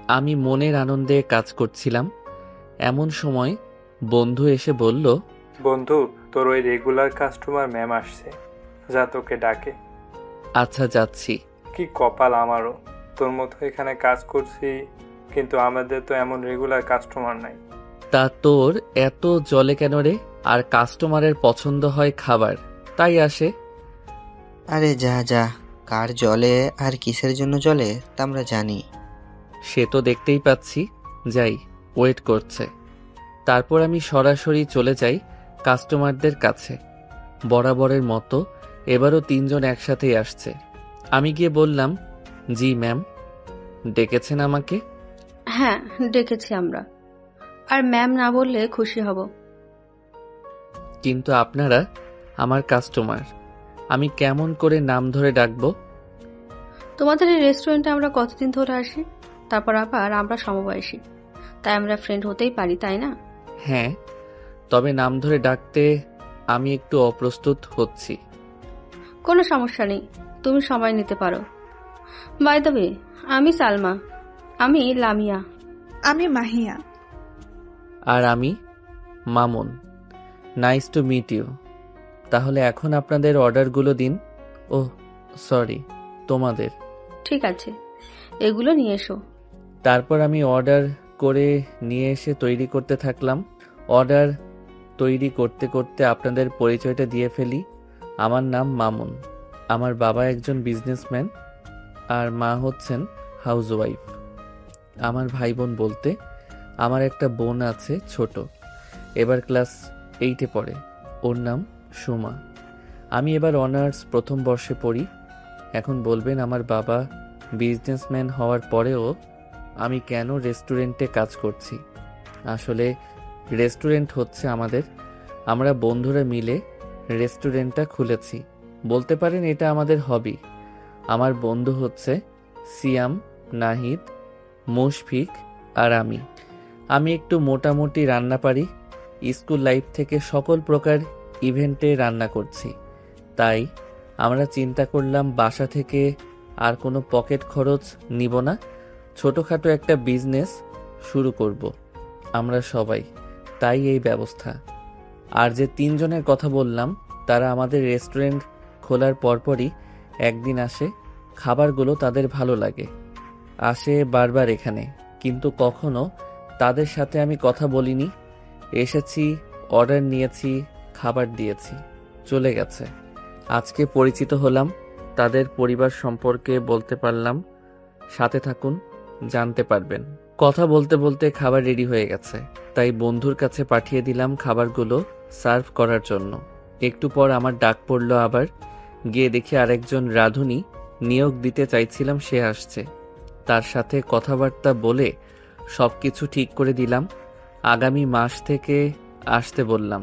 আমি মনের আনন্দে কাজ করছিলাম, এমন সময় বন্ধু এসে বলল, বন্ধু, তোর ওই রেগুলার কাস্টমার ম্যাম আসছে, যা তোকে ডাকে। আচ্ছা যাচ্ছি। কি কপাল আমারও, তোর মতো এখানে কাজ করছি, কিন্তু আমাদের তো এমন রেগুলার কাস্টমার নাই। তা তোর এত জলে কেন রে? আর কাস্টমারের পছন্দ হয় খাবার, তাই আসে। আরে যা যা, কার জলে আর কিসের জন্য জলে তা আমরা জানি। সে তো দেখতেই পাচ্ছি। যাই, ওয়েট করছে। তারপর আমি সরাসরি চলে যাই কাস্টমারদের কাছে। বরাবরের মতো এবারও তিনজন একসাথেই আসছে। আমি গিয়ে বললাম, জি ম্যাম, ডেকেছেন আমাকে? হ্যাঁ, ডেকেছি আমরা। আর ম্যাম না বললে খুশি হব। কিন্তু আপনারা আমার কাস্টমার, আমি কেমন করে নাম ধরে ডাকবো? তোমাদের এই রেস্টুরেন্টে আমরা কতদিন ধরে আসি, তারপর আবার আমরা সমবয়সী, তাই আমরা ফ্রেন্ড হতেই পারি, তাই না? হ্যাঁ, তবে নাম ধরে ডাকতে আমি একটু অপ্রস্তুত হচ্ছি। কোনো সমস্যা নেই, তুমি সময় নিতে পারো। বাই দ্য ওয়ে, আমি সালমা। আমি লামিয়া। আমি মাহিয়া। আর আমি Mamun. Nice to meet you. তাহলে এখন আপনাদের অর্ডারগুলো দিন। ওহ সরি, তোমাদের। ঠিক আছে, এগুলো নিয়ে এসো। তারপর আমি অর্ডার করে নিয়ে এসে তৈরি করতে থাকলাম। অর্ডার তৈরি করতে করতে আপনাদের পরিচয়টা দিয়ে ফেলি। আমার নাম মামুন। আমার বাবা একজন বিজনেসম্যান আর মা হচ্ছেন হাউসওয়াইফ। আমার ভাই বোন বলতে আমার একটা বোন আছে ছোট, এবার ক্লাস 8-এ পড়ে। ওর নাম সুমা। আমি এবার অনার্স প্রথম বর্ষে পড়ি। এখন বলবেন আমার বাবা বিজনেসম্যান হওয়ার পরেও আমি কেন রেস্টুরেন্টে কাজ করছি। আসলে রেস্টুরেন্ট হচ্ছে আমরা বন্ধুরা মিলে রেস্টুরেন্টটা খুলেছি। বলতে পারেন এটা আমাদের হবি। আমার বন্ধু হচ্ছে সিয়াম, নাহিদ, মুশফিক আর আমি একটু মোটামুটি রান্না পারি। স্কুল লাইফ থেকে সকল প্রকার ইভেন্টে রান্না করছি। তাই আমরা চিন্তা করলাম বাসা থেকে আর কোনো পকেট খরচ নিব না, ছোটখাটো একটা বিজনেস শুরু করব আমরা সবাই। তাই এই ব্যবস্থা। আর যে তিনজনের কথা বললাম তারা আমাদের রেস্টুরেন্ট খোলার পরপরই একদিন আসে। খাবারগুলো তাদের ভালো লাগে, আসে বারবার এখানে, কিন্তু কখনো তাদের সাথে আমি কথা বলিনি। এসেছি, অর্ডার নিয়েছি, খাবার দিয়েছি, চলে গেছে। আজকে পরিচিত হলাম, তাদের পরিবার সম্পর্কে বলতে পারলাম। সাথে থাকুন, জানতে পারবেন। কথা বলতে বলতে খাবার রেডি হয়ে গেছে, তাই বন্ধুর কাছে পাঠিয়ে দিলাম খাবারগুলো সার্ভ করার জন্য। একটু পর আমার ডাক পড়লো আবার। গিয়ে দেখি আরেকজন রাঁধুনি নিয়োগ দিতে চাইছিলাম, সে আসছে। তার সাথে কথাবার্তা বলে সবকিছু ঠিক করে দিলাম। আগামী মাস থেকে আসতে বললাম।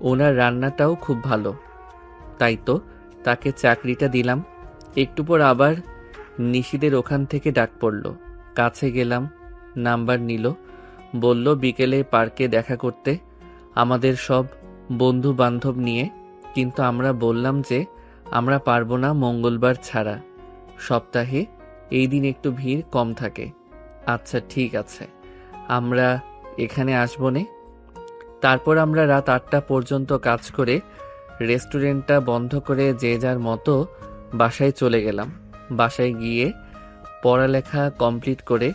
ওনার রান্নাটাও খুব ভালো, তাই তো তাকে চাকরিটা দিলাম। একটু পর আবার নিশিদের ওখান থেকে ডাক পড়ল। কাছে গেলাম, নাম্বার নিল, বলল বিকেলে পার্কে দেখা করতে আমাদের সব বন্ধু বান্ধব নিয়ে। কিন্তু আমরা বললাম যে আমরা পারবো না মঙ্গলবার ছাড়া, সপ্তাহে এই দিন একটু ভিড় কম থাকে। আচ্ছা ঠিক আছে, আমরা এখানে আসবো নে। তারপর আমরা রাত 8টা পর্যন্ত কাজ করে রেস্টুরেন্টটা বন্ধ করে যে যার মতো বাসায় চলে গেলাম। বাসায় গিয়ে পড়ালেখা কমপ্লিট করে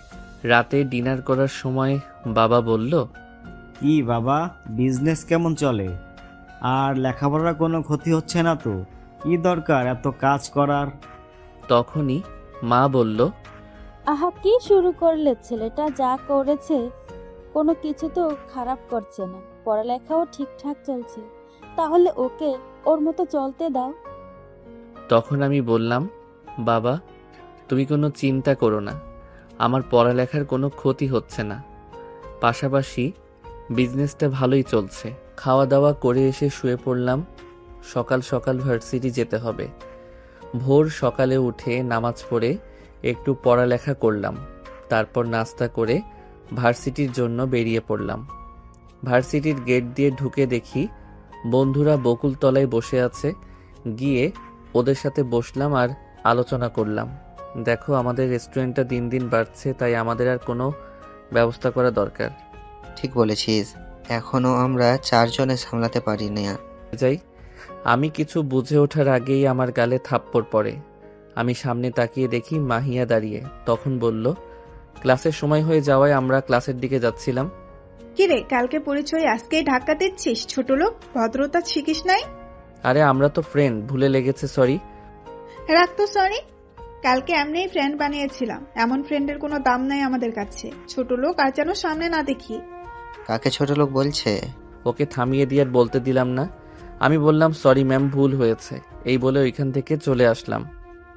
রাতে ডিনার করার সময় বাবা বলল, কি বাবা, বিজনেস কেমন চলে? আর লেখাপড়ার কোনো ক্ষতি হচ্ছে না তো? কি দরকার এত কাজ করার? তখনই মা বলল, আহা, কি শুরু করলে? ছেলেটা যা করেছে কোনো কিছু তো খারাপ করছে না, পড়ালেখাও ঠিকঠাক চলছে, তাহলে ওকে ওর মতো চলতে দাও। তখন আমি বললাম, বাবা তুমি কোনো চিন্তা করো না, আমার পড়ালেখার কোনো ক্ষতি হচ্ছে না, পাশাপাশি বিজনেসটা ভালোই চলছে। খাওয়া দাওয়া করে এসে শুয়ে পড়লাম। সকাল সকাল ভার্সিটি যেতে হবে। ভোর সকালে উঠে নামাজ পড়ে একটু পড়ালেখা করলাম। তারপর নাস্তা করে ভার্সিটির জন্য বেরিয়ে পড়লাম। ভার্সিটির গেট দিয়ে ঢুকে দেখি বন্ধুরা বকুলতলায় বসে আছে। গিয়ে ওদের সাথে বসলাম আর আলোচনা করলাম। দেখো আমাদের রেস্টুরেন্টটা দিন দিন বাড়ছে, তাই আমাদের আর কোনো ব্যবস্থা করা দরকার। ঠিক বলেছিস, এখনো আমরা 4 জনে সামলাতে পারি না। যাই। আমি কিছু বুঝে ওঠার আগেই আমার গালে থাপ্পড় পড়ে। আমি সামনে তাকিয়ে দেখি মাহিয়া দাঁড়িয়ে। তখন বলল, ক্লাসের সময় হয়ে যাওয়ায় আমরা ক্লাসের দিকে যাচ্ছিলাম। কিরে, কালকে পরিচয় আজকেই ধাক্কা দিচ্ছিস? ছোট লোক, ভদ্রতা শিখিস নাই? আরে আমরা তো ফ্রেন্ড, ভুলে লেগেছে, সরি। রাখ তো সরি। কালকে এমনিই ফ্রেন্ড বানিয়েছিলাম, এমন ফ্রেন্ডের কোনো দাম নাই আমাদের কাছে। ছোট লোক আর যেন সামনে না দেখি। কাকে ছোট লোক বলছে? ওকে থামিয়ে দিয়ে আর বলতে দিলাম না। আমি বললাম, সরি ম্যাম, ভুল হয়েছে। এই বলে ওইখান থেকে চলে আসলাম।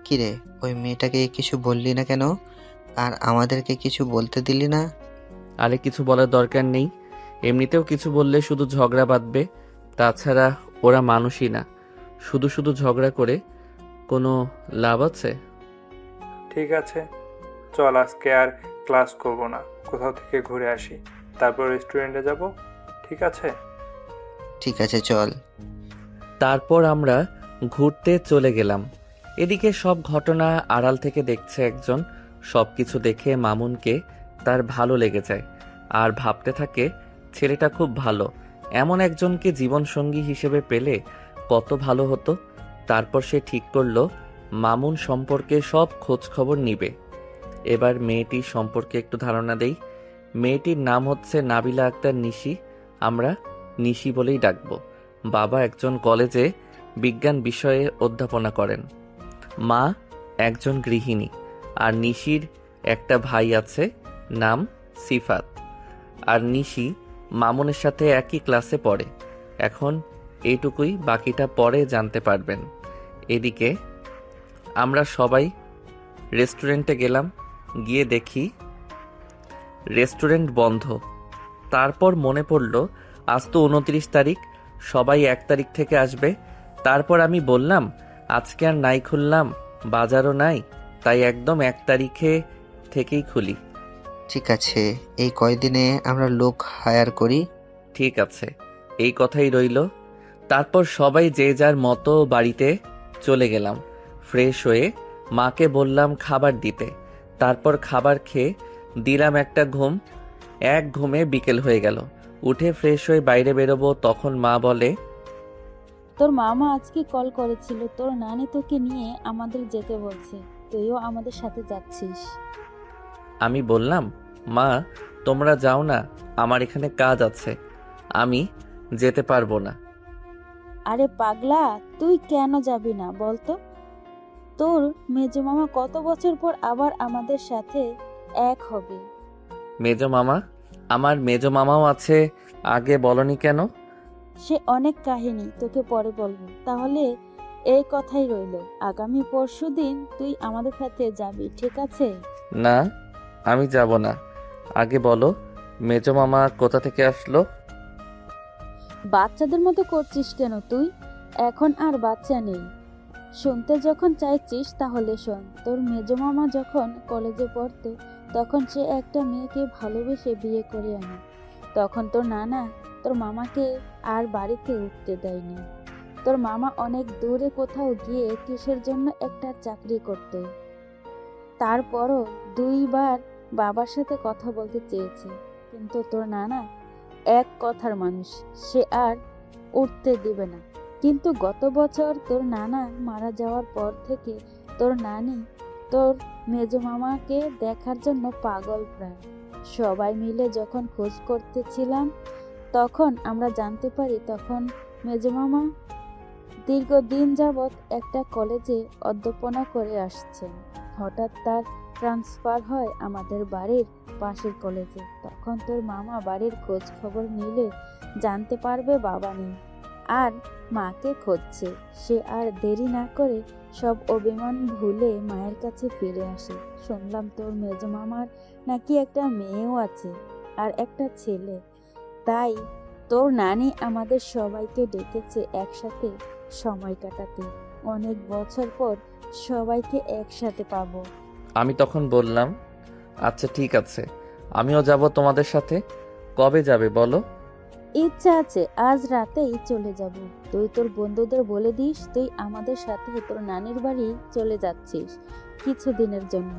কিরে, ওই মেয়েটাকে কিছু বললি না কেন? আর আমাদেরকে কিছু বলতে দিলি না? আরে কিছু বলার দরকার নেই, এমনিতেও কিছু বললে শুধু ঝগড়া বাঁধবে। তাছাড়া ওরা মানুষই না, শুধু শুধু ঝগড়া করে কোনো লাভ আছে? ঠিক আছে, চল আজকে আর ক্লাস করব না, কোথাও থেকে ঘুরে আসি, তারপর রেস্টুরেন্টে যাব। ঠিক আছে? ঠিক আছে, চল। তারপর আমরা ঘুরতে চলে গেলাম। এদিকে সব ঘটনা আড়াল থেকে দেখছে একজন। সবকিছু দেখে মামুনকে তার ভালো লেগে যায় আর ভাবতে থাকে ছেলেটা খুব ভালো, এমন একজনকে জীবনসঙ্গী হিসেবে পেলে কত ভালো হতো। তারপর সে ঠিক করলো মামুন সম্পর্কে সব খোঁজ খবর নিবে। এবার মেয়েটির সম্পর্কে একটু ধারণা দেই। মেয়েটির নাম হচ্ছে নাবিলা আক্তার নিশি, আমরা নিশি বলেই ডাকবো। বাবা একজন কলেজে বিজ্ঞান বিষয়ে অধ্যাপনা করেন, মা একজন গৃহিণী, আর নিশির একটা ভাই আছে, নাম সিফাত। আর নিশি মামুনের সাথে একই ক্লাসে পড়ে। এখন এইটুকুই, বাকিটা পরে জানতে পারবেন। এদিকে আমরা সবাই রেস্টুরেন্টে গেলাম, গিয়ে দেখি রেস্টুরেন্ট বন্ধ। তারপর মনে পড়ল আজ তো 29 তারিখ, সবাই 1 তারিখ থেকে আসবে। তারপর আমি বললাম, আজকে আর নাই খুললাম, বাজারও নাই, তাই একদম 1 তারিখে থেকেই খুলি। ঠিক আছে, এই কয়দিনে আমরা লোক হায়ার করি। ঠিক আছে, এই কথাই রইল। তারপর সবাই যে যার মতো বাড়িতে চলে গেলাম। ফ্রেশ হয়ে মাকে বললাম খাবার দিতে। তারপর খাবার খেয়ে দিলাম একটা ঘুম। এক ঘুমে বিকেল হয়ে গেল। উঠে ফ্রেশ হয়ে বাইরে বেরোবো, তখন মা বলে, তোর মামা আজকে কল করেছিল, তোর নানি তোকে নিয়ে আমাদের যেতে বলছে, তুইও আমাদের সাথে যাচ্ছিস। আমি বললাম, মা তোমরা যাও না, আমার এখানে কাজ আছে, আমি যেতে পারবো না। আরে পাগলা, তুই কেন যাবি না বলতো? তোর মেজো মামা কত বছর পর আবার আমাদের সাথে এক হবে। মেজো মামা? আমার মেজো মামাও আছে, আগে বলনি কেন? সে অনেক কাহিনী, তোকে পরে বলবো। তাহলে এই কথাই রইলো, আগামী পরশুদিন তুই আমাদের সাথে যাবি, ঠিক আছে? না, আমি যাব না। আগে বলো মেজো মামা কোথা থেকে আসলো? বাচ্চাদের মতো করছিস কেন তুই? এখন আর বাচ্চা নেই। শুনতে যখন চাইছিস তাহলে শোন। তোর মেজো মামা যখন কলেজে পড়তো তখন সে একটা মেয়েকে ভালোবেসে বিয়ে করে আনে। তখন তোর নানা তোর মামাকে আর বাড়িতে উঠতে দেয়নি। তোর মামা অনেক দূরে কোথাও গিয়ে কিসের জন্য একটা চাকরি করতে। তারপরও 2 বার বাবার সাথে কথা বলতে চেয়েছে, কিন্তু তোর নানা এক কথার মানুষ, সে আর উঠতে দিবে না। কিন্তু গত বছর তোর নানা মারা যাওয়ার পর থেকে তোর নানি তোর মেজো মামাকে দেখার জন্য পাগল প্রায়। সবাই মিলে যখন খোঁজ করতেছিলাম তখন আমরা জানতে পারি তখন মেজো মামা দীর্ঘদিন যাবৎ একটা কলেজে অধ্যাপনা করে আসছেন। হঠাৎ তার ট্রান্সফার হয় আমাদের বাড়ির পাশের কলেজে। তখন তোর মামা বাড়ির খোঁজ খবর নিলে জানতে পারবে বাবা নেই আর মাকে খুঁজছে। সে আর দেরি না করে সব অভিমান ভুলে মায়ের কাছে ফিরে আসে। শুনলাম তোর মেজো মামার নাকি একটা মেয়েও আছে আর একটা ছেলে। তাই তোর নানি আমাদের সবাইকে ডেকেছে একসাথে সময় কাটাতে। অনেক বছর পর সবাইকে একসাথে পাবো। আমি তখন বললাম, আচ্ছা ঠিক আছে, আমিও যাব তোমাদের সাথে। কবে যাবে বলো? ইচ্ছা আছে আজ রাতেই চলে যাব। তুই তোর বন্ধুদের বলে দিস তুই আমাদের সাথে তোর নানির বাড়ি চলে যাচ্ছিস। কিছুদিনের জন্য।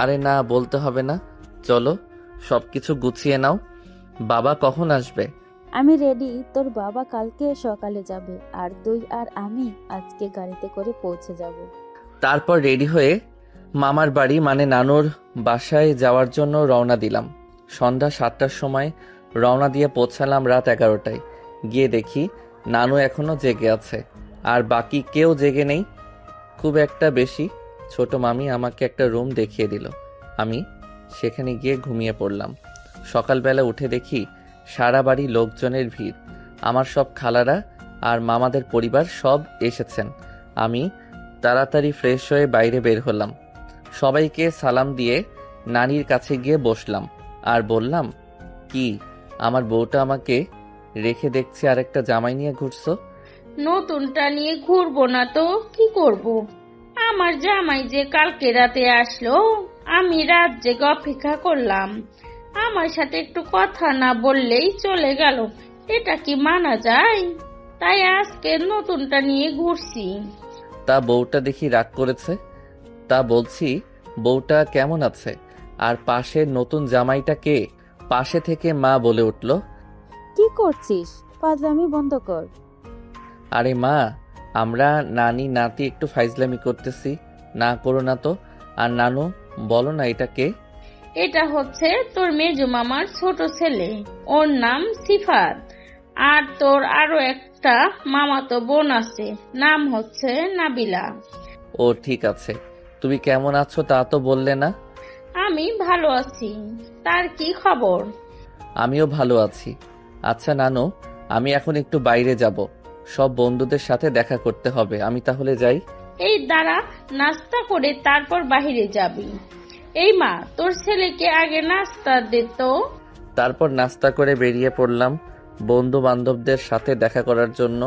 আরে না, বলতে হবে না, চলো সব কিছু গুছিয়ে নাও। বাবা কখন আসবে? আমি রেডি, তোর বাবা কালকে সকালে যাবে আর তুই আর আমি আজকে গাড়িতে করে পৌঁছে যাব। তারপর রেডি হয়ে মামার বাড়ি মানে নানুর বাসায় যাওয়ার জন্য রওনা দিলাম। সন্ধ্যা 7টার সময় রওনা দিয়ে পৌঁছালাম রাত 11টায়। গিয়ে দেখি নানু এখনো জেগে আছে, আর বাকি কেউ জেগে নেই খুব একটা বেশি। ছোট মামি আমাকে একটা রুম দেখিয়ে দিল, আমি সেখানে গিয়ে ঘুমিয়ে পড়লাম। সকালবেলা উঠে দেখি সারা বাড়ি লোকজনের ভিড়। আমার সব খালারা আর মামাদের পরিবার সব এসেছেন। আমি তাড়াতাড়ি ফ্রেশ হয়ে বাইরে বের হলাম। সবাইকে সালাম দিয়ে নানির কাছে গিয়ে বসলাম আর বললাম, কি আমার বউটা আমাকে রেখে দেখছি আরেকটা জামাই নিয়ে ঘুরছো? নতুনটা নিয়ে ঘুরবো না তো কি করব? আমার জামাই যে কালকে রাতে আসলো, আমি রাত জেগে অপেক্ষা করলাম, আমার সাথে একটু কথা না বললেই চলে গেল। এটা কি মানা যায়? তাই আজকে নতুনটা নিয়ে ঘুরছি। তা বউটা দেখি রাগ করেছে। তা বলছি, বউটা কেমন আছে? আর পাশের নতুন জামাইটা কে? পাশে থেকে মা বলে উঠল, কি করছিস? পাগলামি বন্ধ কর। আরে মা, আমরা নানি নাতি একটু ফাইজলামি করতেছি, না করো না তো। আর নানু, বলো না এটা কে? এটা হচ্ছে তোর মেজো মামার ছোট ছেলে, ওর নাম সিফাত। আর তোর আরো একটা মামাতো বোন আছে, নাম হচ্ছে নাবিলা। ও ঠিক আছে, তুমি কেমন আছো তা তো বললে না। আমি ভালো আছি, তার কি খবর? আমিও ভালো আছি। আচ্ছা নানু, আমি এখন একটু বাইরে যাব, সব বন্ধুদের সাথে দেখা করতে হবে। আমি তাহলে যাই। এই দাঁড়া, নাস্তা করে তারপর বাহিরে যাবি। এই মা, তোর ছেলেকে আগে নাস্তা দে তো। তারপর নাস্তা করে বেরিয়ে পড়লাম বন্ধু বান্ধবদের সাথে দেখা করার জন্য।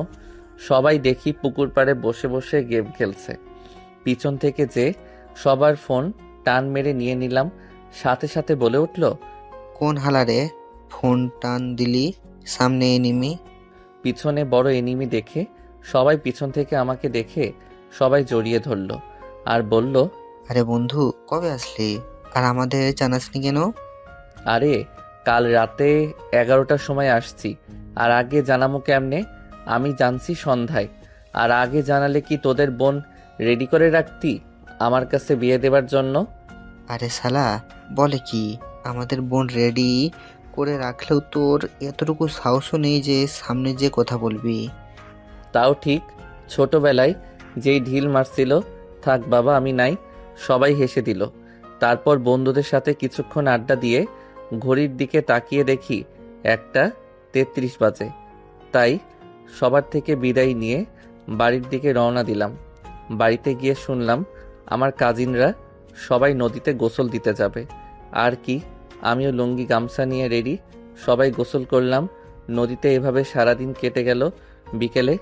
সবাই দেখি পুকুর পাড়ে বসে বসে গেম খেলছে। পিছন থেকে যে সবার ফোন টান মেরে নিয়ে নিলাম, সাথে সাথে বলে উঠল, কোন হালারে ফোন টান দিলি? সামনে এনিমি। পিছনে বড় এনিমি দেখে সবাই পিছন থেকে আমাকে দেখে সবাই জড়িয়ে ধরল আর বলল, আরে বন্ধু, কবে আসলি? আর আমাদের জানাসনি কেন? আরে কাল রাতে 11টার সময় আসছি, আর আগে জানামো কেমনে? আমি জানছি সন্ধ্যায়। আর আগে জানালে কি তোদের বোন রেডি করে রাখতি আমার কাছে বিয়ে দেবার জন্য? আরে শালা, বলে কি? আমাদের বোন রেডি করে রাখলেও তোর এতটুকু সাহসও নেই যে সামনে যে কথা বলবি। তাও ঠিক, ছোটবেলায় যেই ঢিল মারছিল। থাক বাবা, আমি নাই। সবাই হেসে দিল। তারপর বন্ধুদের সাথে কিছুক্ষণ আড্ডা দিয়ে ঘড়ির দিকে তাকিয়ে দেখি 1:33 বাজে। তাই সবার থেকে বিদায় নিয়ে বাড়ির দিকে রওনা দিলাম। বাড়িতে গিয়ে শুনলাম আমার কাজিনরা সবাই নদীতে গোসল দিতে যাবে। আর কি, আমিও লুঙ্গি গামছা নিয়ে রেডি। সবাই গোসল করলাম। নদীতে এভাবে সারাদিন কেটে গেল। বিকেলে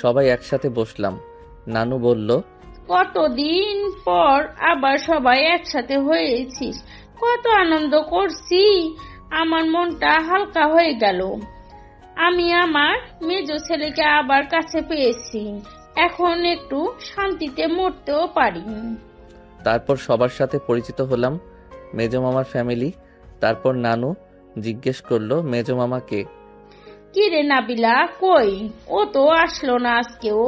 সবাই একসাথে বসলাম। নানু বলল, কতদিন পর আবার সবাই একসাথে হয়েছিস, কত আনন্দ করছি, আমার মনটা হালকা হয়ে গেল। আমি আমার মেজো ছেলেকে আবার কাছে পেয়েছি, এখন একটু শান্তিতে মরতেও পারি। তারপর সবার সাথে পরিচিত হলাম, মেজো মামার ফ্যামিলি। তারপর নানু জিজ্ঞেস করলো, মেজো মামাকে? কি রে নাবিলা, কই? ও তো আসলো না আজকেও।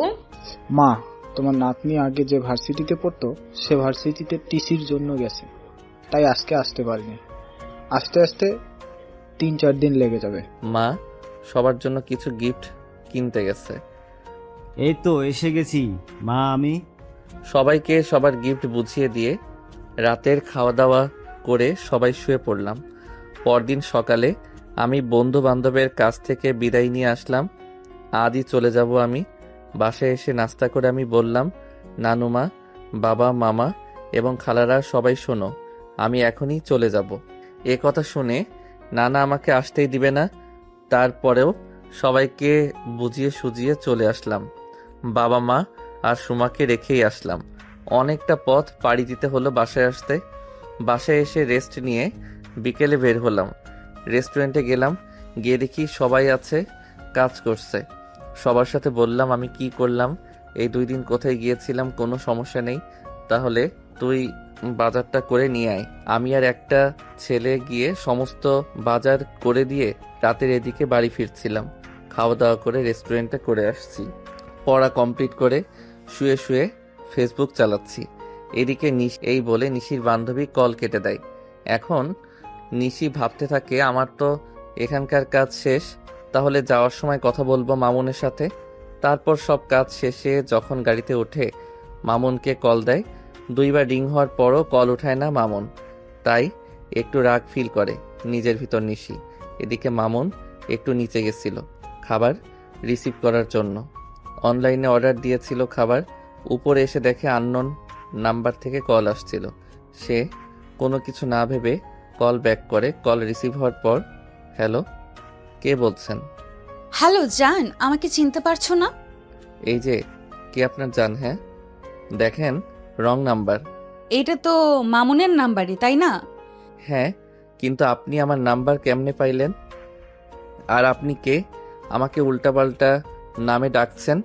মা, তোমার নাতনি আগে যে ভার্সিটিতে পড়তো সে ভার্সিটিতে টিসির জন্য গেছে, তাই আজকে আসতে পারিনি। আসতে আসতে 3-4 দিন লেগে যাবে। মা সবার জন্য কিছু গিফট কিনতে গেছে। এই তো এসে গেছি মা। আমি সবাইকে সবার গিফট বুঝিয়ে দিয়ে রাতের খাওয়া দাওয়া করে সবাই শুয়ে পড়লাম। পরদিন সকালে আমি বন্ধু বান্ধবের কাছ থেকে বিদায় নিয়ে আসলাম। আজই চলে যাব আমি। বাসায় এসে নাস্তা করে আমি বললাম, নানুমা, বাবা, মামা এবং খালারা সবাই শোনো, আমি এখনই চলে যাব। এ কথা শুনে নানা আমাকে আসতেই দিবে না। তারপরেও সবাইকে বুঝিয়ে সুজিয়ে চলে আসলাম। বাবা, মা আর সুমাকে রেখেই আসলাম। অনেকটা পথ পাড়ি দিতে হলো বাসায় আসতে। বাসায় এসে রেস্ট নিয়ে বিকেলে বের হলাম। রেস্টুরেন্টে গেলাম, গিয়ে দেখি সবাই আছে, কাজ করছে। সবার সাথে বললাম আমি কি করলাম, এই 2 দিন কোথায় গিয়েছিলাম, কোনো সমস্যা নেই। তাহলে তুই বাজারটা করে নিয়ে আয়। আমি আর একটা ছেলে গিয়ে সমস্ত বাজার করে দিয়ে রাতের এদিকে বাড়ি ফিরছিলাম। খাওয়া দাওয়া করে রেস্টুরেন্টে করে আসছি। পড়া কমপ্লিট করে শুয়ে শুয়ে ফেসবুক চালাচ্ছি। এদিকে এই বলে নিশির বান্ধবী কল কেটে দেয়। এখন নিশি ভাবতে থাকে, আমার তো এখানকার কাজ শেষ, তাহলে যাওয়ার সময় কথা বলবো মামুনের সাথে। তারপর সব কাজ শেষে যখন গাড়িতে ওঠে মামুনকে কল দেয়। 2 বার রিং হওয়ার পরও কল উঠায় না মামুন, তাই একটু রাগ ফিল করে নিজের ভিতর নিশি। এদিকে মামুন একটু নিচে গেছিল খাবার রিসিভ করার জন্য। অনলাইনে অর্ডার দিয়েছিল খাবার। উপরে এসে দেখে আননোন নাম্বার থেকে কল আসছিল। সে কোনো কিছু না ভেবে কল ব্যাক করে। কল রিসিভ হওয়ার পর, হ্যালো, কে বলছেন? হ্যালো জান, আমাকে চিনতে পারছো না? এই যে, কে আপনার জান? হ্যাঁ, দেখেন রং নাম্বার। এটা তো মামুনের নাম্বারই, তাই না? হ্যাঁ, কিন্তু আপনি আমার নাম্বার কেমনে পাইলেন? আর আপনি কে? আমাকে উল্টাপাল্টা নামে ডাকছেন।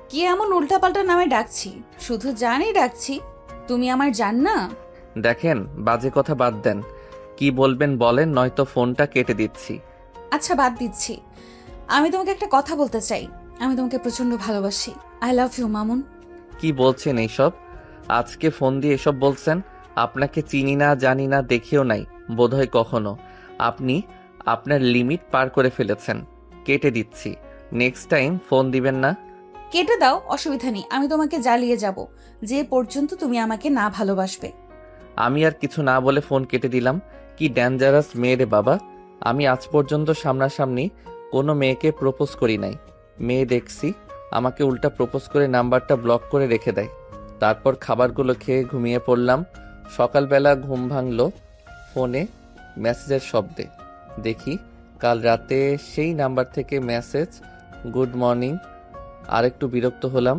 কি এমন উল্টাপাল্টা নামে ডাকছি? শুধু জানই ডাকছি। তুমি আমার জান না? দেখেন, বাজে কথা বাদ দেন। কি বলবেন বলেন, নয়তো ফোনটা কেটে দিচ্ছি। আচ্ছা বাদ দিচ্ছি। আমি তোমাকে একটা কথা বলতে চাই। আমি তোমাকে প্রচন্ড ভালোবাসি। I love you Mamun. কি বলছেন এইসব? আজকে ফোন দিয়ে এসব বলছেন? আপনাকে চিনি না, জানি না, দেখিও নাই বোধহয় কখনো। আপনি আপনার লিমিট পার করে ফেলেছেন। কেটে দিচ্ছি। নেক্সট টাইম ফোন দিবেন না। কেটে দাও, অসুবিধা নেই। আমি তোমাকে জ্বালিয়ে যাব যে পর্যন্ত তুমি আমাকে না ভালোবাসবে। আমি আর কিছু না বলে ফোন কেটে দিলাম। কি ডেঞ্জারাস মেয়ে রে বাবা। আমি আজ পর্যন্ত সামনাসামনি কোনো মেয়েকে প্রপোজ করি নাই। মেয়ে দেখছি আমাকে উল্টা প্রপোজ করে নাম্বারটা ব্লক করে রেখে দেয়। তারপর খাবারগুলো খেয়ে ঘুমিয়ে পড়লাম। সকালবেলা ঘুম ভাঙলো ফোনে মেসেজের শব্দে। দেখি কাল রাতে সেই নাম্বার থেকে মেসেজ, গুড মর্নিং। আরেকটু বিরক্ত হলাম।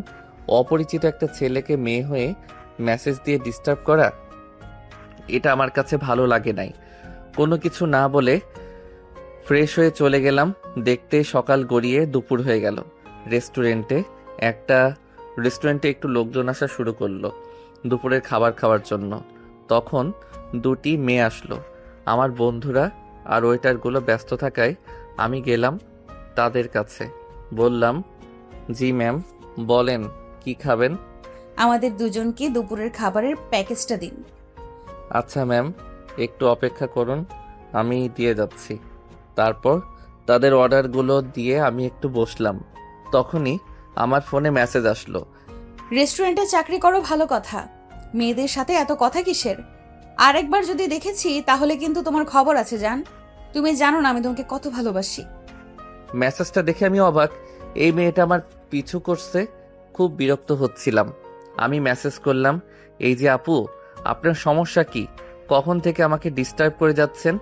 অপরিচিত একটা ছেলেকে মেয়ে হয়ে মেসেজ দিয়ে ডিস্টার্ব করা, এটা আমার কাছে ভালো লাগে নাই। কোনো কিছু না বলে ফ্রেশ হয়ে চলে গেলাম। দেখতে সকাল গড়িয়ে দুপুর হয়ে গেল। রেস্টুরেন্টে একটু লোকজন আসা শুরু করলো দুপুরের খাবার খাওয়ার জন্য। তখন 2টি মেয়ে আসলো। আমার বন্ধুরা আর ওয়েটারগুলো ব্যস্ত থাকায় আমি গেলাম তাদের কাছে। বললাম, জি ম্যাম, বলেন কি খাবেন? আমাদের দুজনকে দুপুরের খাবারের প্যাকেজটা দিন। আচ্ছা ম্যাম, একটু অপেক্ষা করুন, আমি দিয়ে যাচ্ছি। তারপর তাদের অর্ডারগুলো দিয়ে আমি একটু বসলাম। তখনই আমার ফোনে মেসেজ আসলো। রেস্টুরেন্টে চাকরি করো, ভালো কথা। মেয়েদের সাথে এত কথা কিসের? আরেকবার যদি দেখেছি তাহলে কিন্তু তোমার খবর আছে জান। তুমি জানো না আমি তোমাকে কত ভালোবাসি। মেসেজটা দেখে আমি অবাক। এই মেয়েটা আমার পিছু করছে। খুব বিরক্ত হচ্ছিলাম। আমি মেসেজ করলাম, এই যে আপু, আপনার সমস্যা কি? কখন থেকে আমাকে ডিস্টার্ব করে যাচ্ছেন?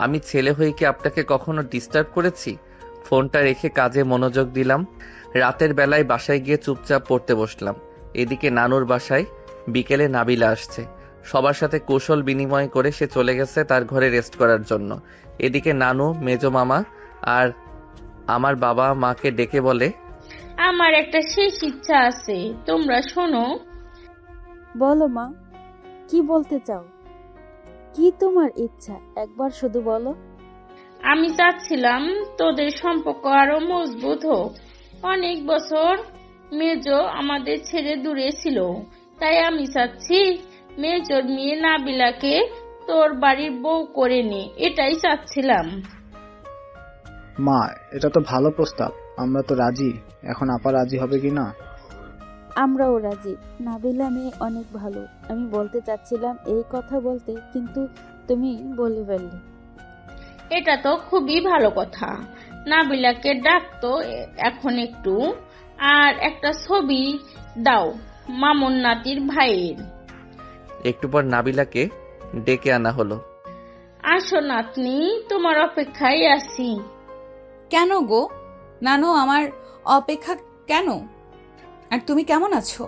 আমি ছেলে হয়ে কি আপনাকে কখনো ডিস্টার্ব করেছি? ফোনটা রেখে কাজে মনোযোগ দিলাম। রাতের বেলায় বাসায় গিয়ে চুপচাপ পড়তে বসলাম। এদিকে নানুর বাসায় বিকেলে নাবিলা আসছে। সবার সাথে কৌশল বিনিময় করে সে চলে গেছে তার ঘরে রেস্ট করার জন্য। এদিকে নানু, মেজো মামা আর আমার বাবা মাকে ডেকে বলে, আমার একটা শেষ ইচ্ছা আছে, তোমরা শোনো। বলো মা, কি বলতে চাও? কি তোমার ইচ্ছা একবার শুধু বলো। আমি চাচ্ছিলাম তোদের সম্পর্ক আরো মজবুত হোক। অনেক বছর মেজো আমাদের ছেড়ে দূরে ছিল, তাই আমি চাচ্ছি মেজোর মেয়ে নাবিলাকে তোর বাড়ির বউ করে নে। এটাই চাচ্ছিলাম। মা, এটা তো ভালো প্রস্তাব। আমরা তো রাজি। এখন আপা রাজি হবে কি না? আমরাও রাজি। নাবিলা মেয়ে অনেক ভালো। আমি বলতে চাচ্ছিলাম এই কথা বলতে, কিন্তু তুমি বলে ফেললে। এটা তো খুবই ভালো কথা। নাবিলাকে ডাকতো এখন একটু, আর একটা ছবি দাও মামুন নাতির ভাইয়ের। একটু পর নাবিলাকে ডেকে আনা হলো। আসো নাতনি, তোমার অপেক্ষায় আছি। কেন গো নানু, আমার অপেক্ষা কেন? আর তুমি কেমন আছো?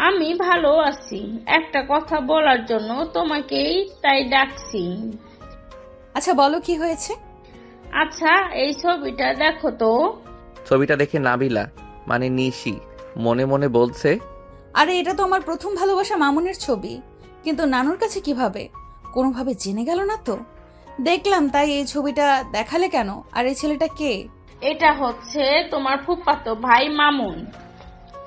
আমি ভালো আছি। একটা কথা বলার জন্য তোমাকেই তাই ডাকছি। আচ্ছা বলো, কি হয়েছে? আচ্ছা, এই ছবিটা দেখো তো। ছবিটা দেখে নাবিলা মানে নিশি মনে মনে বলছে, আরে এটা তো আমার প্রথম ভালোবাসা মামুনের ছবি, কিন্তু নানুর কাছে কিভাবে? কোনোভাবে জেনে গেল না তো? দেখলাম তাই এই ছবিটা দেখালে কেন? আর এই ছেলেটা কে? এটা হচ্ছে তোমার ফুফাতো ভাই মামুন।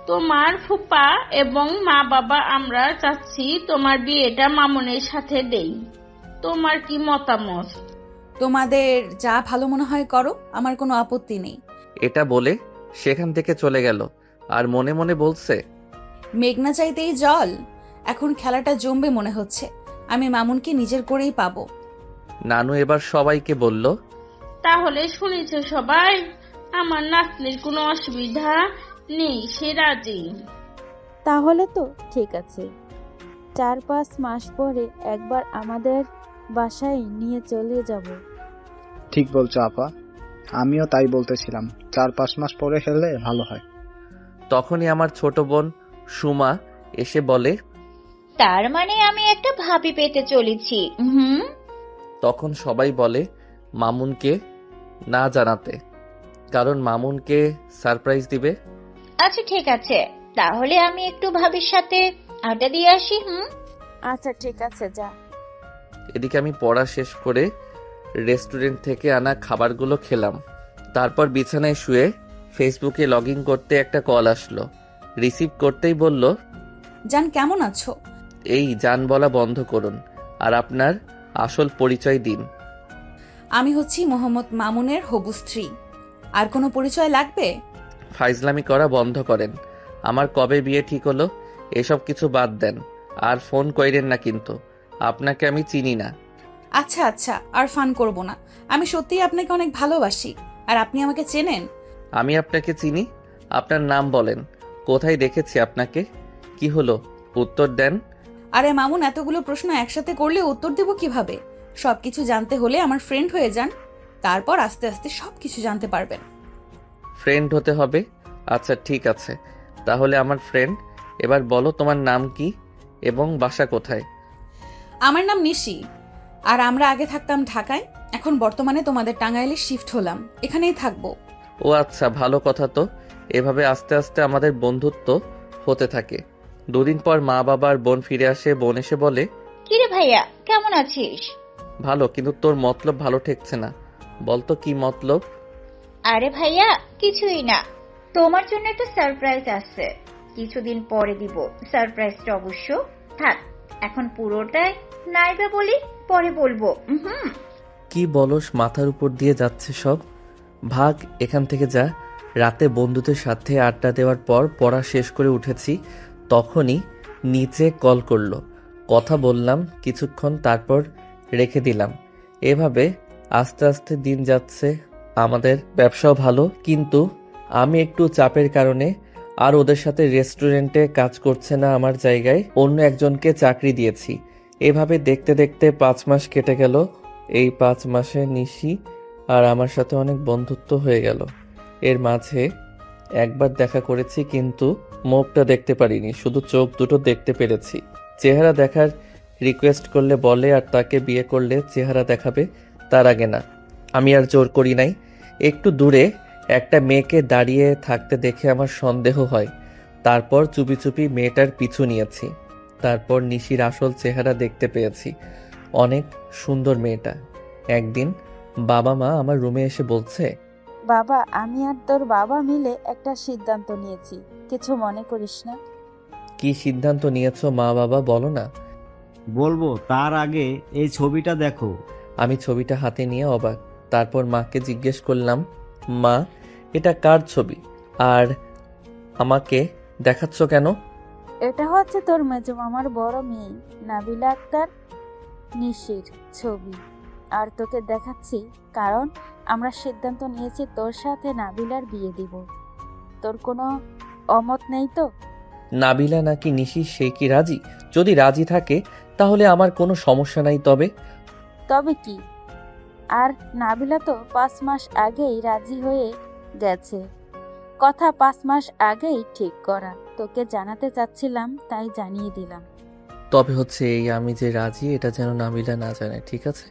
তোমার ফুপা এবং মা বাবা আমরা চাচ্ছি তোমার বিয়েটা মামুনের সাথে দেই। তোমার কি মতামত? তোমাদের যা ভালো মনে হয় করো, আমার কোনো আপত্তি নেই। এটা বলে সেখান থেকে চলে গেল আর মনে মনে বলছে, মেঘনা চাইতেই জল। এখন খেলাটা জমবে মনে হচ্ছে। আমি মামুনকে নিজের করেই পাবো। নানু এবার সবাইকে বলল, তাহলে শুনেছে সবাই, আমার নাতনির কোনো অসুবিধা নেই, সে রাজি। তাহলে তো ঠিক আছে। 4-5 মাস পরে একবার আমাদের বাসায় নিয়ে চলে যাব। ঠিক বলছো আপা, আমিও তাই বলতেছিলাম, 4-5 মাস পরে হেলে ভালো হয়। তখনই আমার ছোট বোন সুমা এসে বলে, তার মানে আমি একটা ভাবি পেতে চলেছি। তখন সবাই বলে মামুনকে না জানাতে, কারণ মামুনকে সারপ্রাইজ দিবে। আচ্ছা ঠিক আছে, তাহলে আমি একটু ভাবির সাথে আড্ডা দিয়ে আসি। আচ্ছা ঠিক আছে, যা। এদিকে আমি পড়া শেষ করে রেস্টুরেন্ট থেকে আনা খাবারগুলো খেলাম। তারপর বিছানায় শুয়ে ফেসবুকে লগ ইন করতে একটা কল আসলো। রিসিভ করতেই বলল, জান কেমন আছো? এই জান বলা বন্ধ করুন আর আপনার আসল পরিচয় দিন। আমি হচ্ছি মোহাম্মদ মামুনের হবু স্ত্রী। আর কোনো পরিচয় লাগবে? ফাইজলামি করা বন্ধ করেন। আমার কবে বিয়ে ঠিক হলো এসব কিছু বাদ দেন। আর ফোন কইরেন না, কিন্তু আপনাকে আমি চিনি না। আচ্ছা আচ্ছা, আর ফান করব না। আমি সত্যিই আপনাকে অনেক ভালোবাসি। আর আপনি আমাকে চেনেন? আমি আপনাকে চিনি। আপনার নাম বলেন, কোথায় দেখেছি আপনাকে? কি হলো, উত্তর দেন। আরে মামুন, এতগুলো প্রশ্ন একসাথে করলে উত্তর দেব কিভাবে? সবকিছু জানতে হলে আমার ফ্রেন্ড হয়ে যান, তারপর আস্তে আস্তে সবকিছু জানতে পারবেন। ফ্রেন্ড হতে হবে? আচ্ছা ঠিক আছে, তাহলে আমার ফ্রেন্ড। এবার বলো তোমার নাম কি এবং বাসা কোথায়? আমার নাম নিশি, আর আমরা আগে থাকতাম ঢাকায়। এখন বর্তমানে তোমাদের টাঙ্গাইলে শিফট হলাম, এখানেই থাকবো। ও আচ্ছা, ভালো কথা তো। এভাবে আস্তে আস্তে আমাদের বন্ধুত্ব হতে থাকে। 2 দিন পর মা বাবা আর বোন ফিরে আসে। বোন এসে বলে, কিরে ভাইয়া, কেমন আছিস? ভালো, কিন্তু তোর মতলব ভালো ঠেকছে না। বলতো কি মতলব? আরে ভাইয়া, কিছুই না, তোমার জন্য একটা সারপ্রাইজ আছে, কিছুদিন পরে দিব সারপ্রাইজটা। অবশ্য থাক, এখন পুরোটাই নাইবা বলি, পরে বলবো। কি বলস, মাথার উপর দিয়ে যাচ্ছে সব। ভাগ এখান থেকে যা। রাতে বন্ধুদের সাথে আড্ডা দেওয়ার পর পড়া শেষ করে উঠেছি, তখনই নিচে কল করলো। কথা বললাম কিছুক্ষণ, তারপর রেখে দিলাম। এভাবে আস্তে আস্তে দিন যাচ্ছে। আমাদের ব্যবসাও ভালো, কিন্তু আমি একটু চাপের কারণে আর ওদের সাথে রেস্টুরেন্টে কাজ করছে না, আমার জায়গায় অন্য একজনকে চাকরি দিয়েছি। এভাবে দেখতে দেখতে 5 মাস কেটে গেল। এই 5 মাসে নিশি আর আমার সাথে অনেক বন্ধুত্ব হয়ে গেল। এর মাঝে একবার দেখা করেছি, কিন্তু মুখটা দেখতে পারিনি, শুধু চোখ দুটো দেখতে পেরেছি। চেহারা দেখার রিকোয়েস্ট করলে বলে আর তাকে বিয়ে করলে চেহারা দেখাবে, তার আগে না। আমি আর জোর করি নাই। একটু দূরে একটা মেয়েকে দাঁড়িয়ে থাকতে দেখে আমার সন্দেহ হয়। তারপর চুপি চুপি মেয়েটার পিছু নিয়েছি। তারপর নিশির আসল চেহারা দেখতে পেয়েছি। অনেক সুন্দর মেয়েটা। একদিন বাবা মা আমার রুমে এসে বলছে, বাবা, আমি আর তোর বাবা মিলে একটা সিদ্ধান্ত নিয়েছি, কিছু মনে করিস না। কি সিদ্ধান্ত নিয়েছো মা বাবা, বলো না। বলবো, তার আগে এই ছবিটা দেখো। আমি ছবিটা হাতে নিয়ে অবাক। তারপর মাকে জিজ্ঞেস করলাম, মা এটা কার ছবি আর আমাকে দেখাচ্ছ কেন? এটা হচ্ছে তোর মেজো মামার বড় মেয়ে নাবিলা আক্তার নিশির ছবি। আর তোকে দেখাচ্ছি কারণ আমরা সিদ্ধান্ত নিয়েছি তোর সাথে নাবিলার বিয়ে দিব। তোর কোনো অমত নেই তো? নাবিলা নাকি নিশি, সে কি রাজি? যদি রাজি থাকে তাহলে আমার কোনো সমস্যা নাই। তবে কি, আর নাবিলা তো 5 মাস আগেই রাজি হয়ে গেছে। কথা 5 মাস আগেই ঠিক করা। তোকে জানাতে চাচ্ছিলাম, তাই জানিয়ে দিলাম। তবে হচ্ছে এই, আমি যে রাজি এটা যেন নাবিলা না জানে, ঠিক আছে?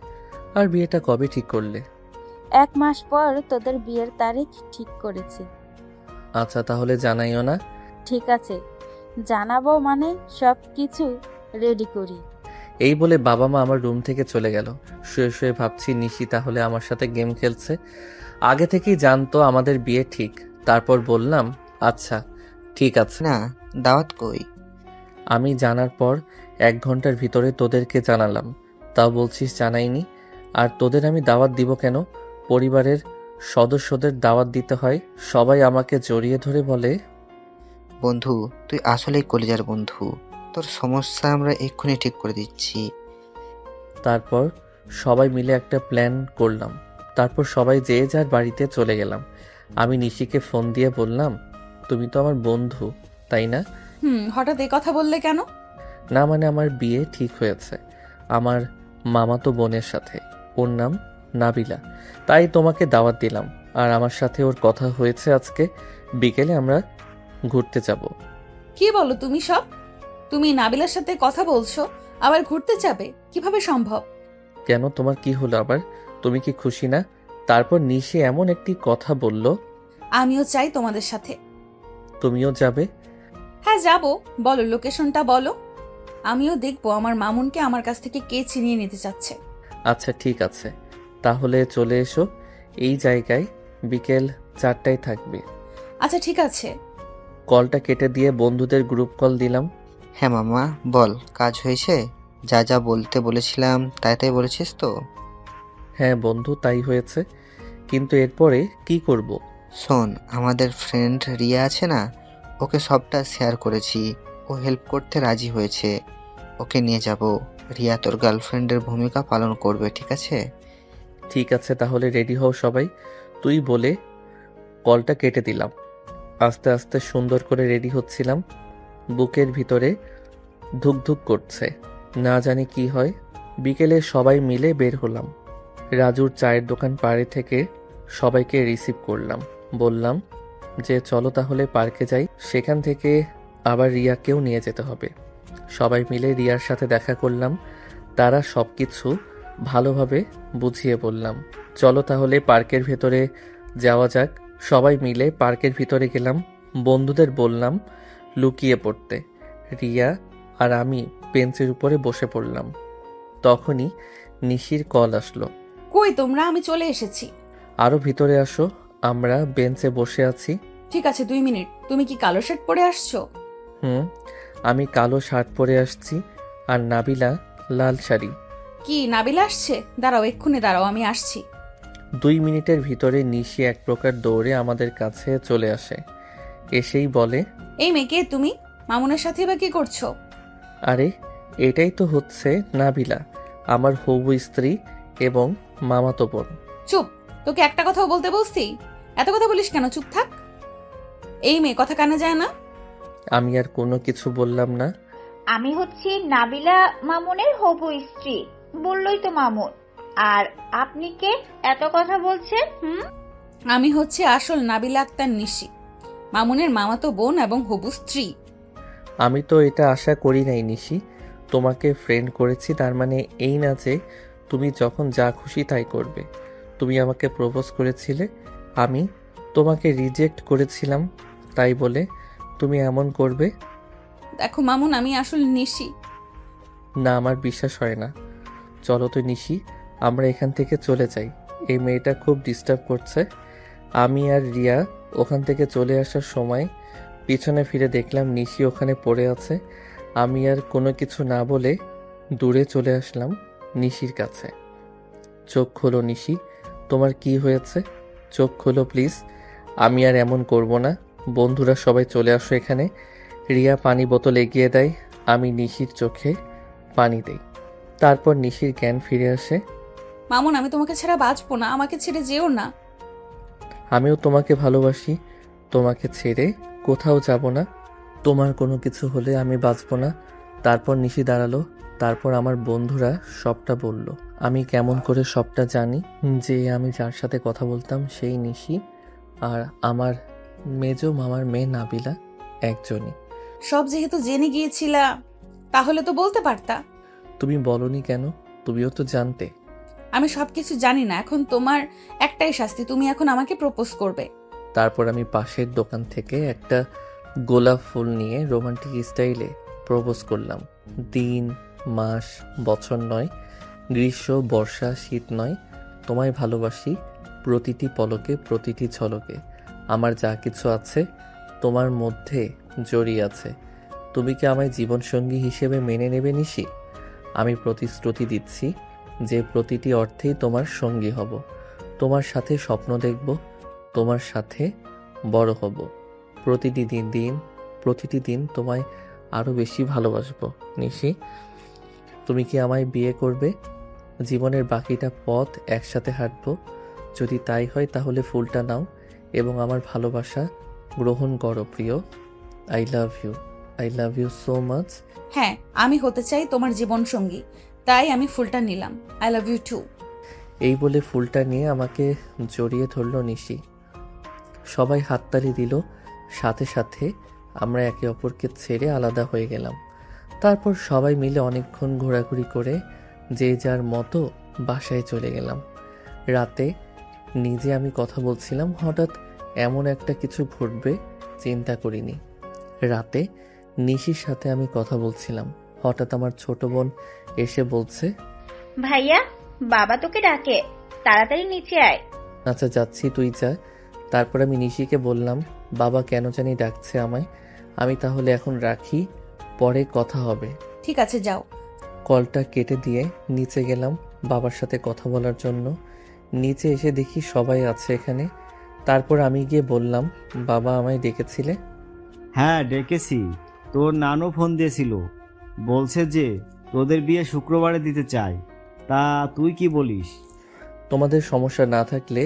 আর বিয়েটা কবে ঠিক করলে? 1 মাস পর তোদের বিয়ের তারিখ ঠিক করেছি। আচ্ছা, তাহলে জানাইও না। ঠিক আছে, জানাবো মানে সব কিছু রেডি করি। এই বলে বাবা মা আমার রুম থেকে চলে গেল। শুয়ে শুয়ে ভাবছি নিশি তাহলে আমার সাথে গেম খেলছে। আগে থেকেই জানতো আমাদের বিয়ে ঠিক। তারপর বললাম, আচ্ছা ঠিক আছে। না, দাওয়াত কই? আমি জানার পর 1 ঘন্টার ভিতরে তোদেরকে জানালাম, তাও বলছিস জানাইনি। আর তোদের আমি দাওয়াত দিব কেন? পরিবারের সদস্যদের দাওয়াত দিতে হয়। সবাই আমাকে জড়িয়ে ধরে বলে, বন্ধু, তুই আসলেই কলিজার বন্ধু। তোর সমস্যা আমরা এক্ষুনি ঠিক করে দিচ্ছি। তারপর সবাই মিলে একটা প্ল্যান করলাম। তারপর সবাই যে যার বাড়িতে চলে গেলাম। আমি নিশিকে ফোন দিয়ে বললাম, তুমি তো আমার বন্ধু, তাই না? হঠাৎ এই কথা বললে কেন? না মানে আমার বিয়ে ঠিক হয়েছে আমার মামাতো বোনের সাথে। ওর নাম নাবিলা। তাই তোমাকে দাওয়াত দিলাম। আর আমার সাথে ওর কথা হয়েছে আজকে বিকেলে আমরা ঘুরতে যাব। কি বলো তুমি সব? তুমি নাবিলার সাথে কথা বলছো, আবার ঘুরতে যাবে? কিভাবে সম্ভব? কেন, তোমার কি হলো আবার? তুমি কি খুশি না? তারপর নিশি এমন একটি কথা বলল, আমিও চাই তোমাদের সাথে। তুমিও যাবে? হ্যাঁ যাব। বলো, লোকেশনটা বলো। আমিও দেখবো আমার মামুনকে আমার কাছ থেকে কে ছিনিয়ে নিতে চাচ্ছে। আচ্ছা ঠিক আছে, তাহলে চলে এসো। এই জায়গায় বিকেল 4টায় থাকবে। আচ্ছা ঠিক আছে। কলটা কেটে দিয়ে বন্ধুদের গ্রুপ কল দিলাম। হ্যাঁ মামা, বল, কাজ হয়েছে? যা যা বলতে বলেছিলাম তাই তাই বলেছিস তো? হ্যাঁ বন্ধু, তাই হয়েছে, কিন্তু এরপরে কি করব? শোন, আমাদের ফ্রেন্ড রিয়া আছে না, ওকে সবটা শেয়ার করেছি। ও হেল্প করতে রাজি হয়েছে। ওকে নিয়ে যাব। রিয়া তোর গার্লফ্রেন্ডের ভূমিকা পালন করবে, ঠিক আছে? ঠিক আছে, তাহলে রেডি হও সবাই, তুই বলে কলটা কেটে দিলাম। আস্তে আস্তে সুন্দর করে রেডি হচ্ছিলাম। বুকের ভিতরে ধুকধুক করছে, না জানি কি হয়। বিকেলে সবাই মিলে বের হলাম। রাজুর চায়ের দোকান পাড়ে থেকে সবাইকে রিসিভ করলাম। বললাম যে চলো তাহলে পার্কে যাই, সেখান থেকে আবার রিয়াকেও নিয়ে যেতে হবে। সবাই মিলে রিয়ার সাথে দেখা করলাম। তারা সব কিছু ভালোভাবে বুঝিয়ে বললাম। চলো তাহলে পার্কের ভেতরে যাওয়া যাক। সবাই মিলে পার্কের ভিতরে গেলাম। বন্ধুদের বললাম লুকিয়ে পড়তে। রিয়া আর আমি বেঞ্চের উপরে বসে পড়লাম। তখনই নিশির কল আসলো। কই তোমরা? আমি চলে এসেছি। আরো ভিতরে আসো, আমরা বেঞ্চে বসে আছি। ঠিক আছে, 2 মিনিট। তুমি কি কালো শার্ট পরে আসছো? আমি কালো শার্ট পরে আসছি, আর নাবিলা লাল শাড়ি। কি নাবিলা আসছে? দাঁড়াও, এক্ষুনি দাঁড়াও, আমি আসছি। 2 মিনিটের ভিতরে নিশি এক প্রকার দৌড়ে আমাদের কাছে চলে আসে। এসেই বলে, এই মেয়েকে তুমি মামুনের সাথে বা কি করছো? আরে এটাই তো হচ্ছে নাবিলা, আমার হবু স্ত্রী এবং মামাতো বোন। চুপ! তোকে একটা কথাও বলতে বলছি? এত কথা বলিস কেন? চুপ থাক। এই মেয়ে কথা কানে যায় না? আমি আর কোনো কিছু বললাম না। আমি হচ্ছি নাবিলা মামুনের হবু স্ত্রী, বললই তো মামুন। আর আপনি কে এত কথা বলছেন? আমি হচ্ছে আসল নাবিলা আক্তার নিশি, মামুনের মামাতো বোন এবং হবু স্ত্রী। আমি তো এটা আশা করি নাই নিশি। তোমাকে ফ্রেন্ড করেছি, তার মানে এই না যে তুমি যখন যা খুশি তাই করবে। তুমি আমাকে প্রপোজ করেছিলে, আমি তোমাকে রিজেক্ট করেছিলাম, তাই বলে তুমি এমন করবে? দেখো মামুন, আমি আসল নিশি। না, আমার বিশ্বাস হয় না। চলো তো নিশি, আমরা এখান থেকে চলে যাই। এই মেয়েটা খুব ডিস্টার্ব করছে। আমি আর রিয়া ওখান থেকে চলে আসার সময় পিছনে ফিরে দেখলাম নিশি ওখানে পড়ে আছে। আমি আর কোনো কিছু না বলে দূরে চলে আসলাম নিশির কাছে। চোখ খোলো নিশি, তোমার কি হয়েছে? চোখ খোলো প্লিজ। আমি আর এমন করব না। বন্ধুরা সবাই চলে আসো এখানে। রিয়া পানি বোতল এগিয়ে দেয়, আমি নিশির চোখে পানি দেই। তারপর নিশির জ্ঞান ফিরে আসে। মামুন, আমি তোমাকে ছাড়া বাঁচবো না, আমাকে ছেড়ে যেও না। আমিও তোমাকে ভালোবাসি, তোমাকে ছেড়ে কোথাও যাব না। তোমার কোনো কিছু হলে আমি বাঁচব না। তারপর নিশি দাঁড়ালো। তারপর আমার বন্ধুরা সবটা বলল। আমি কেমন করে সবটা জানি যে আমি যার সাথে কথা বলতাম সেই নিশি, আর আমার মেজো মামার মেয়ে নাবিলা একজনই। সব যেহেতু জেনে গিয়েছিলা, তাহলে তো বলতে পারতা। তুমি বলনি কেন? তুমিও তো জানতে। আমি সবকিছু জানি না। এখন তোমার একটাই শাস্তি, তুমি এখন আমাকে প্রপোজ করবে। তারপর আমি পাশের দোকান থেকে একটা গোলাপ ফুল নিয়ে রোমান্টিক স্টাইলে প্রপোজ করলাম। দিন, মাস, বছর নয়, গ্রীষ্ম, বর্ষা, শীত নয়, তোমায় ভালোবাসি প্রতিটি পলকে, প্রতিটি ঝলকে। আমার যা কিছু আছে তোমার মধ্যে জড়িয়ে আছে। তুমি কি আমায় জীবনসঙ্গী হিসেবে মেনে নেবে নিশি? আমি প্রতিশ্রুতি দিচ্ছি যে প্রতিটি অর্থেই তোমার সঙ্গী হব, তোমার সাথে স্বপ্ন দেখব, তোমার সাথে বড় হব। প্রতিটি দিন তোমায় আরও বেশি ভালোবাসবো নিশি। তুমি কি আমায় বিয়ে করবে? জীবনের বাকিটা পথ একসাথে হাঁটবো। যদি তাই হয় তাহলে ফুলটা নাও এবং আমার ভালোবাসা গ্রহণ করো প্রিয়। I love you so much. হ্যাঁ, আমি হতে চাই তোমার জীবন সঙ্গী, তাই আমি ফুলটা নিলাম। I love you too. এই বলে ফুলটা নিয়ে আমাকে জড়িয়ে ধরল নিশি। সবাই হাততালি দিল। সাথে সাথে আমরা একে অপরকে ছেড়ে আলাদা হয়ে গেলাম। তারপর সবাই মিলে অনেকক্ষণ ঘোরাঘুরি করে যে যার মতো বাসায় চলে গেলাম। রাতে নিজে আমি কথা বলছিলাম, হঠাৎ এমন একটা কিছু ঘটবে চিন্তা করিনি। রাতে নিশির সাথে আমি কথা বলছিলাম, হঠাৎ আমার ছোট বোন এসে বলছে, ভাইয়া, বাবা তোকে ডাকে, তাড়াতাড়ি নিচে আয়। আচ্ছা যাচ্ছি, তুই যা। তারপর আমি নিশিকে বললাম, বাবা কেন জানি ডাকছে আমায়, আমি তাহলে এখন রাখি, পরে কথা হবে। ঠিক আছে, যাও। কলটা কেটে দিয়ে নিচে গেলাম বাবার সাথে কথা বলার জন্য। নিচে এসে দেখি সবাই আছে এখানে। তারপর আমি গিয়ে বললাম, বাবা আমায় ডেকেছিলে? হ্যাঁ ডেকেছি, তোর নানু ফোন দিয়েছিল, বলছে যে তোদের বিয়ে শুক্রবারে দিতে চায়। তা তুই কি বলিস? তোমাদের সমস্যা না থাকলে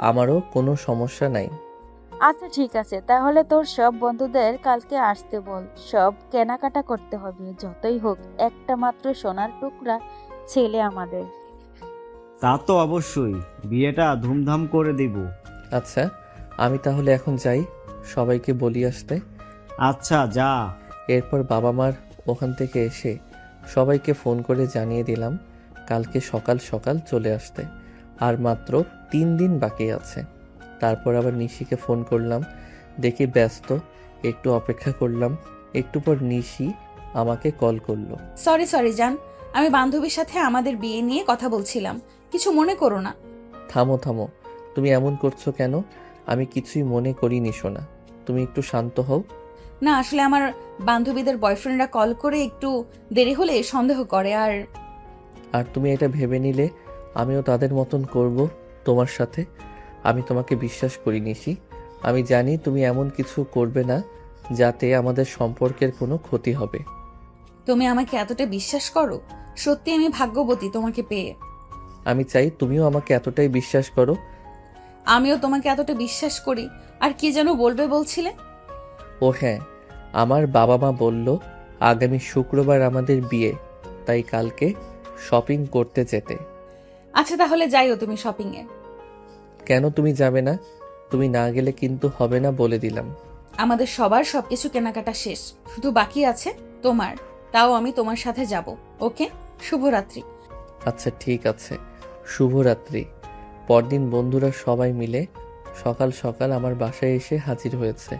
আমারও কোনো সমস্যা নাই। আচ্ছা ঠিক আছে, তাহলে তোর সব বন্ধুদের কালকে আসতে বল। সব কেনাকাটা করতে হবে, যতই হোক একটা মাত্র সোনার টুকরা ছেলে আমাদের। তা তো অবশ্যই, বিয়েটা ধুমধাম করে দিব। আচ্ছা আমি তাহলে এখন যাই, সবাইকে বলি আসতে। আচ্ছা যা। এরপর বাবা মার ওখান থেকে এসে সবাইকে ফোন করে জানিয়ে দিলাম কালকে সকাল সকাল চলে আসতে, আর মাত্র 3 দিন বাকি আছে। তারপর আবার নিশিকে ফোন করলাম, দেখি ব্যস্ত, একটু অপেক্ষা করলাম। একটু পর নিশি আমাকে কল করলো। সরি জান, আমি বান্ধবীর সাথে আমাদের বিয়ে নিয়ে কথা বলছিলাম, কিছু মনে করো না। থামো, তুমি এমন করছো কেন? আমি কিছুই মনে করিনি সোনা, তুমি একটু শান্ত হও। না, আসলে আমার বান্ধবীদের বয়ফ্রেন্ডরা কল করে একটু দেরি হলে সন্দেহ করে। আর তুমি এটা ভেবে নিলে আমিও তাদের মতন করব তোমার সাথে? আমি তোমাকে বিশ্বাস করি নিশি। আমি জানি তুমি এমন কিছু করবে না যাতে আমাদের সম্পর্কের কোনো ক্ষতি হবে। তুমি আমাকে এতটা বিশ্বাস করো? সত্যি আমি ভাগ্যবতী তোমাকে পেয়ে। আমি চাই তুমিও আমাকে এতটাই বিশ্বাস করো। আমিও তোমাকে এতটা বিশ্বাস করি। আর কি যেন বলবে বলছিলে? ও হ্যাঁ, আমার বাবা মা বলল আগামী শুক্রবার আমাদের বিয়ে, তাই কালকে শপিং করতে যেতে। আচ্ছা তাহলে যাইও তুমি শপিং এ। কেন তুমি যাবে না? তুমি না গেলে কিন্তু হবে না বলে দিলাম। আমাদের সবার সবকিছু কেনাকাটা শেষ, শুধু বাকি আছে তোমার। তাও আমি তোমার সাথে যাব। ওকে, শুভরাত্রি। আচ্ছা ঠিক আছে, শুভরাত্রি। পরদিন বন্ধুরা সবাই মিলে সকাল সকাল আমার বাসায় এসে হাজির হয়েছে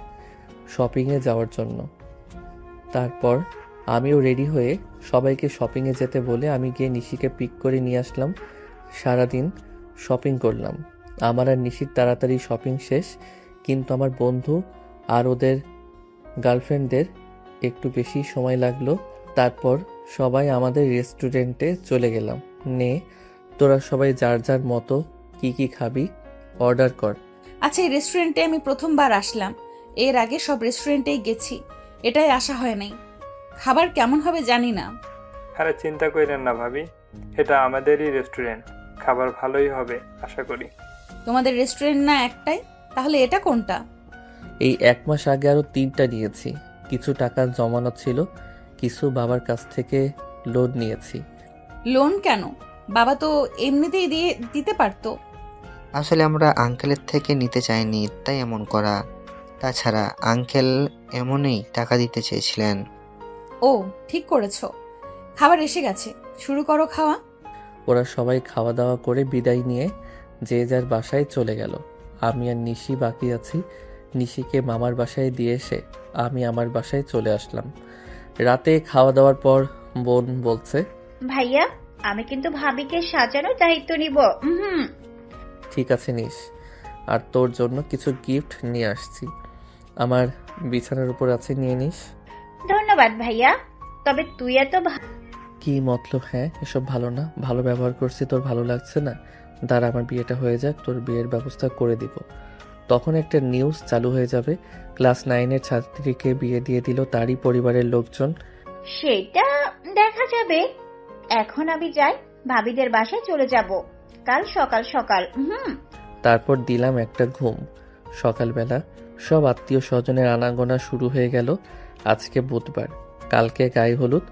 শপিংয়ে যাওয়ার জন্য। তারপর আমিও রেডি হয়ে সবাইকে শপিংয়ে যেতে বলে আমি গিয়ে নিশিকে পিক করে নিয়ে আসলাম। সারাদিন শপিং করলাম। আমার আর নিশির তাড়াতাড়ি শপিং শেষ, কিন্তু আমার বন্ধু আর ওদের গার্লফ্রেন্ডদের একটু বেশি সময় লাগলো। তারপর সবাই আমাদের রেস্টুরেন্টে চলে গেলাম। নে, তোরা সবাই যার যার মতো কি খাবি অর্ডার কর। আচ্ছা, এই রেস্টুরেন্টে আমি প্রথমবার আসলাম, এর আগে সব রেস্টুরেন্টেই গেছি, এটাই আশা হয় নাই। খাবার কেমন হবে জানি না। আরে চিন্তা করেন না ভাবি, এটা আমাদেরই রেস্টুরেন্ট, খাবার ভালোই হবে আশা করি। তোমাদের রেস্টুরেন্ট না একটাই, তাহলে এটা কোনটা? এই 1 মাস আগে আরো 3টা নিয়েছি। কিছু টাকা জমানো ছিল, কিছু বাবার কাছ থেকে লোন নিয়েছি। লোন কেন? বাবা তো এমনিতেই দিতে পারতো। আসলে আমরা আঙ্কেলের থেকে নিতে চাইনি, তাই এমন করা। তাছাড়া আঙ্কেল এমনই টাকা দিতে চেয়েছিলেন। ও ঠিক করেছো। খাবার এসে গেছে, শুরু করো খাওয়া। ওরা সবাই খাওয়া দাওয়া করে বিদায় নিয়ে যে যার বাসায় চলে গেল। আমি আর নিশি বাকি আছি। নিশিকে মামার বাসায় দিয়ে এসে আমি আমার বাসায় চলে আসলাম। রাতে খাওয়া দাওয়ার পর বোন বলছে, ভাইয়া আমি কিন্তু ভাবিকে সাজানোর দায়িত্ব নিব। ঠিক আছে নিস, আর তোর জন্য কিছু গিফট নিয়ে আসছি। আমার বিছানার উপর আছে, নিয়ে নিস। ধন্যবাদ ভাইয়া, তবে তুই এত কি মতলব? হ্যাঁ, এসব ভালো না। ভালো ব্যবহার করছি, তোর ভালো লাগছে না? দাঁড়া, আমার বিয়েটা হয়ে যাক, তোর বিয়ের ব্যবস্থা করে দিব। তখন একটা নিউজ চালু হয়ে যাবে, ক্লাস 9-এর ছাত্রীকে বিয়ে দিয়ে দিল তারই পরিবারের লোকজন। সেটা দেখা যাবে। এখন আমি যাই, ভাবিদের বাসায় চলে যাব কাল সকাল সকাল। তারপর দিলাম একটা ঘুম। সকালবেলা সব আত্মীয় স্বজনের আনাগোনা শুরু হয়ে গেল। আজকে বুধবার, কালকে গায়ে হলুদ।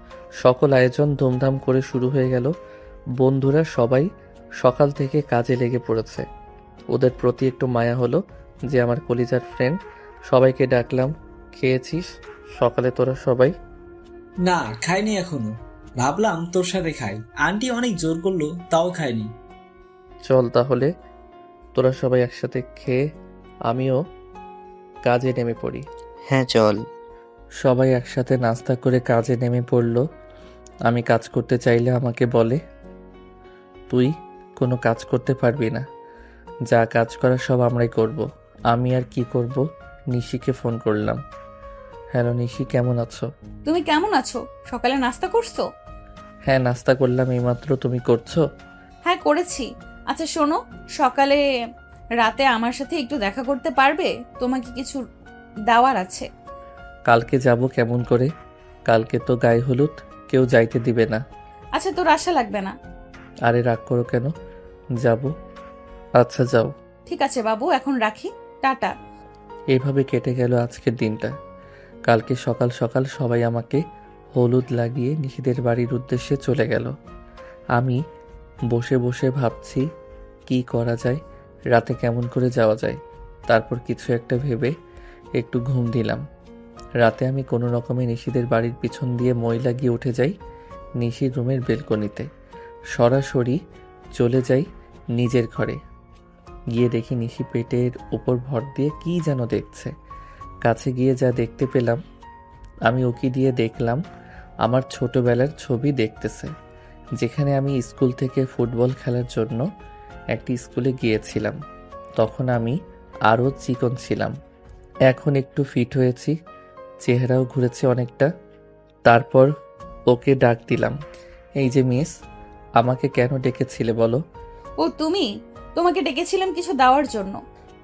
সকল আয়োজন ধুমধাম করে শুরু হয়ে গেল। বন্ধুরা সবাই সকাল থেকে কাজে লেগে পড়েছে। ওদের প্রতি একটু মায়া হলো যে আমার কলিজার ফ্রেন্ড। সবাইকে ডাকলাম, খেয়েছিস সকালে তোরা সবাই? না, খাইনি এখনো। ভাবলাম তোর সাথে খাই। আন্টি অনেক জোর করলো, তাও খাইনি। চল তাহলে তোরা সবাই একসাথে খেয়ে আমিও কাজে নেমে পড়ি। হ্যাঁ চল। সবাই একসাথে নাস্তা করে কাজে নেমে পড়ল। আমি কাজ করতে চাইলে আমাকে বলে, তুই কোনো কাজ করতে পারবি না, যা কাজ করা সব আমরাই করব। আমি আর কি করব? নিশিকে ফোন করলাম। হ্যালো নিশি, কেমন আছো? তুমি কেমন আছো? সকালে নাস্তা করছো? হ্যাঁ নাস্তা করলাম এইমাত্র, তুমি করছো? হ্যাঁ করেছি। আচ্ছা শোনো, সকালে রাতে আমার সাথে একটু দেখা করতে পারবে? তোমাকে কিছু দেওয়ার আছে। কালকে যাব কেমন করে? কালকে তো গায়ে হলুদ, কেউ যাইতে দিবে না। আচ্ছা তোর আশা লাগবে না। আরে রাগ করো কেন, যাব। আচ্ছা যাও। ঠিক আছে বাবু, এখন রাখি, টাটা। এইভাবে কেটে গেল আজকের দিনটা। কালকে সকাল সকাল সবাই আমাকে হলুদ লাগিয়ে নিশিদের বাড়ির উদ্দেশ্যে চলে গেল। আমি বসে বসে ভাবছি কি করা যায়, রাতে কেমন করে যাওয়া যায়। তারপর কিছু একটা ভেবে একটু ঘুম দিলাম। রাতে আমি কোনো রকমে নিশিদের বাড়ির পিছন দিয়ে মই লাগিয়ে উঠে যাই নিশির রুমের বেলকনিতে। সরাসরি চলে যাই নিজের ঘরে। গিয়ে দেখি নিশি পেটের উপর ভর দিয়ে কি যেন দেখছে। কাছে গিয়ে যা দেখতে পেলাম, আমি ওকে দিয়ে দেখলাম আমার ছোটবেলার ছবি দেখতেছে, যেখানে আমি স্কুল থেকে ফুটবল খেলার জন্য একটি স্কুলে গিয়েছিলাম। তখন আমি আরও চিকন ছিলাম, এখন একটু ফিট হয়েছি, চেহারাও ঘুরেছে অনেকটা। তারপর ওকে ডাক দিলাম, এই যে মিস, আমাকে কেন ডেকেছিলে বলো? ও তুমি? তোমাকে ডেকেছিলাম কিছু দেওয়ার জন্য।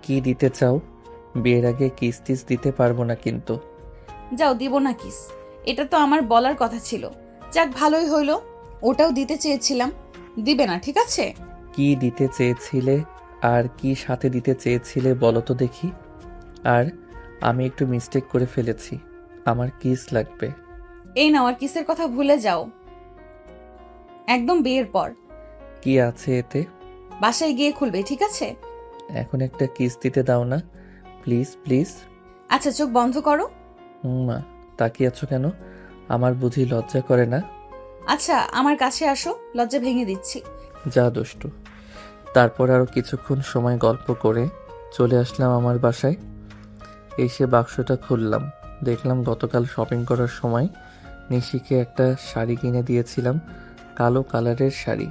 কি দিতে চাও? বিয়ের আগে কিস টিস দিতে পারবো না কিন্তু। যাও, দিব না কিস। এটা তো আমার বলার কথা ছিল। যাক ভালোই হইলো, ওটাও দিতে চেয়েছিলাম, দিবে না ঠিক আছে? কি দিতে চেয়েছিলে আর কি সাথে দিতে চেয়েছিলে বলো তো দেখি। আর আমি একটু মিস্টেক করে ফেলেছি, আমার কিস লাগবে। এই নাও, আর কিসের কথা ভুলে যাও, একদম বিয়ের পর। কি আছে এতে? বাসায় গিয়ে খুলবে ঠিক আছে? এখন একটা কিস দিতে দাও না প্লিজ প্লিজ। আচ্ছা চোখ বন্ধ করো। মা তাকিয়ে আছো কেন? আমার বুঝি লজ্জা করে না? আচ্ছা আমার কাছে আসো, লজ্জা ভেঙে দিচ্ছি। যা দুষ্টু। তারপর আরো কিছুক্ষণ সময় গল্প করে চলে আসলাম আমার বাসায়। এসে বাক্সটা খুললাম, দেখলাম গতকাল শপিং করার সময় নিশিকে একটা শাড়ি কিনে দিয়েছিলাম, কালো কালারের শাড়ি।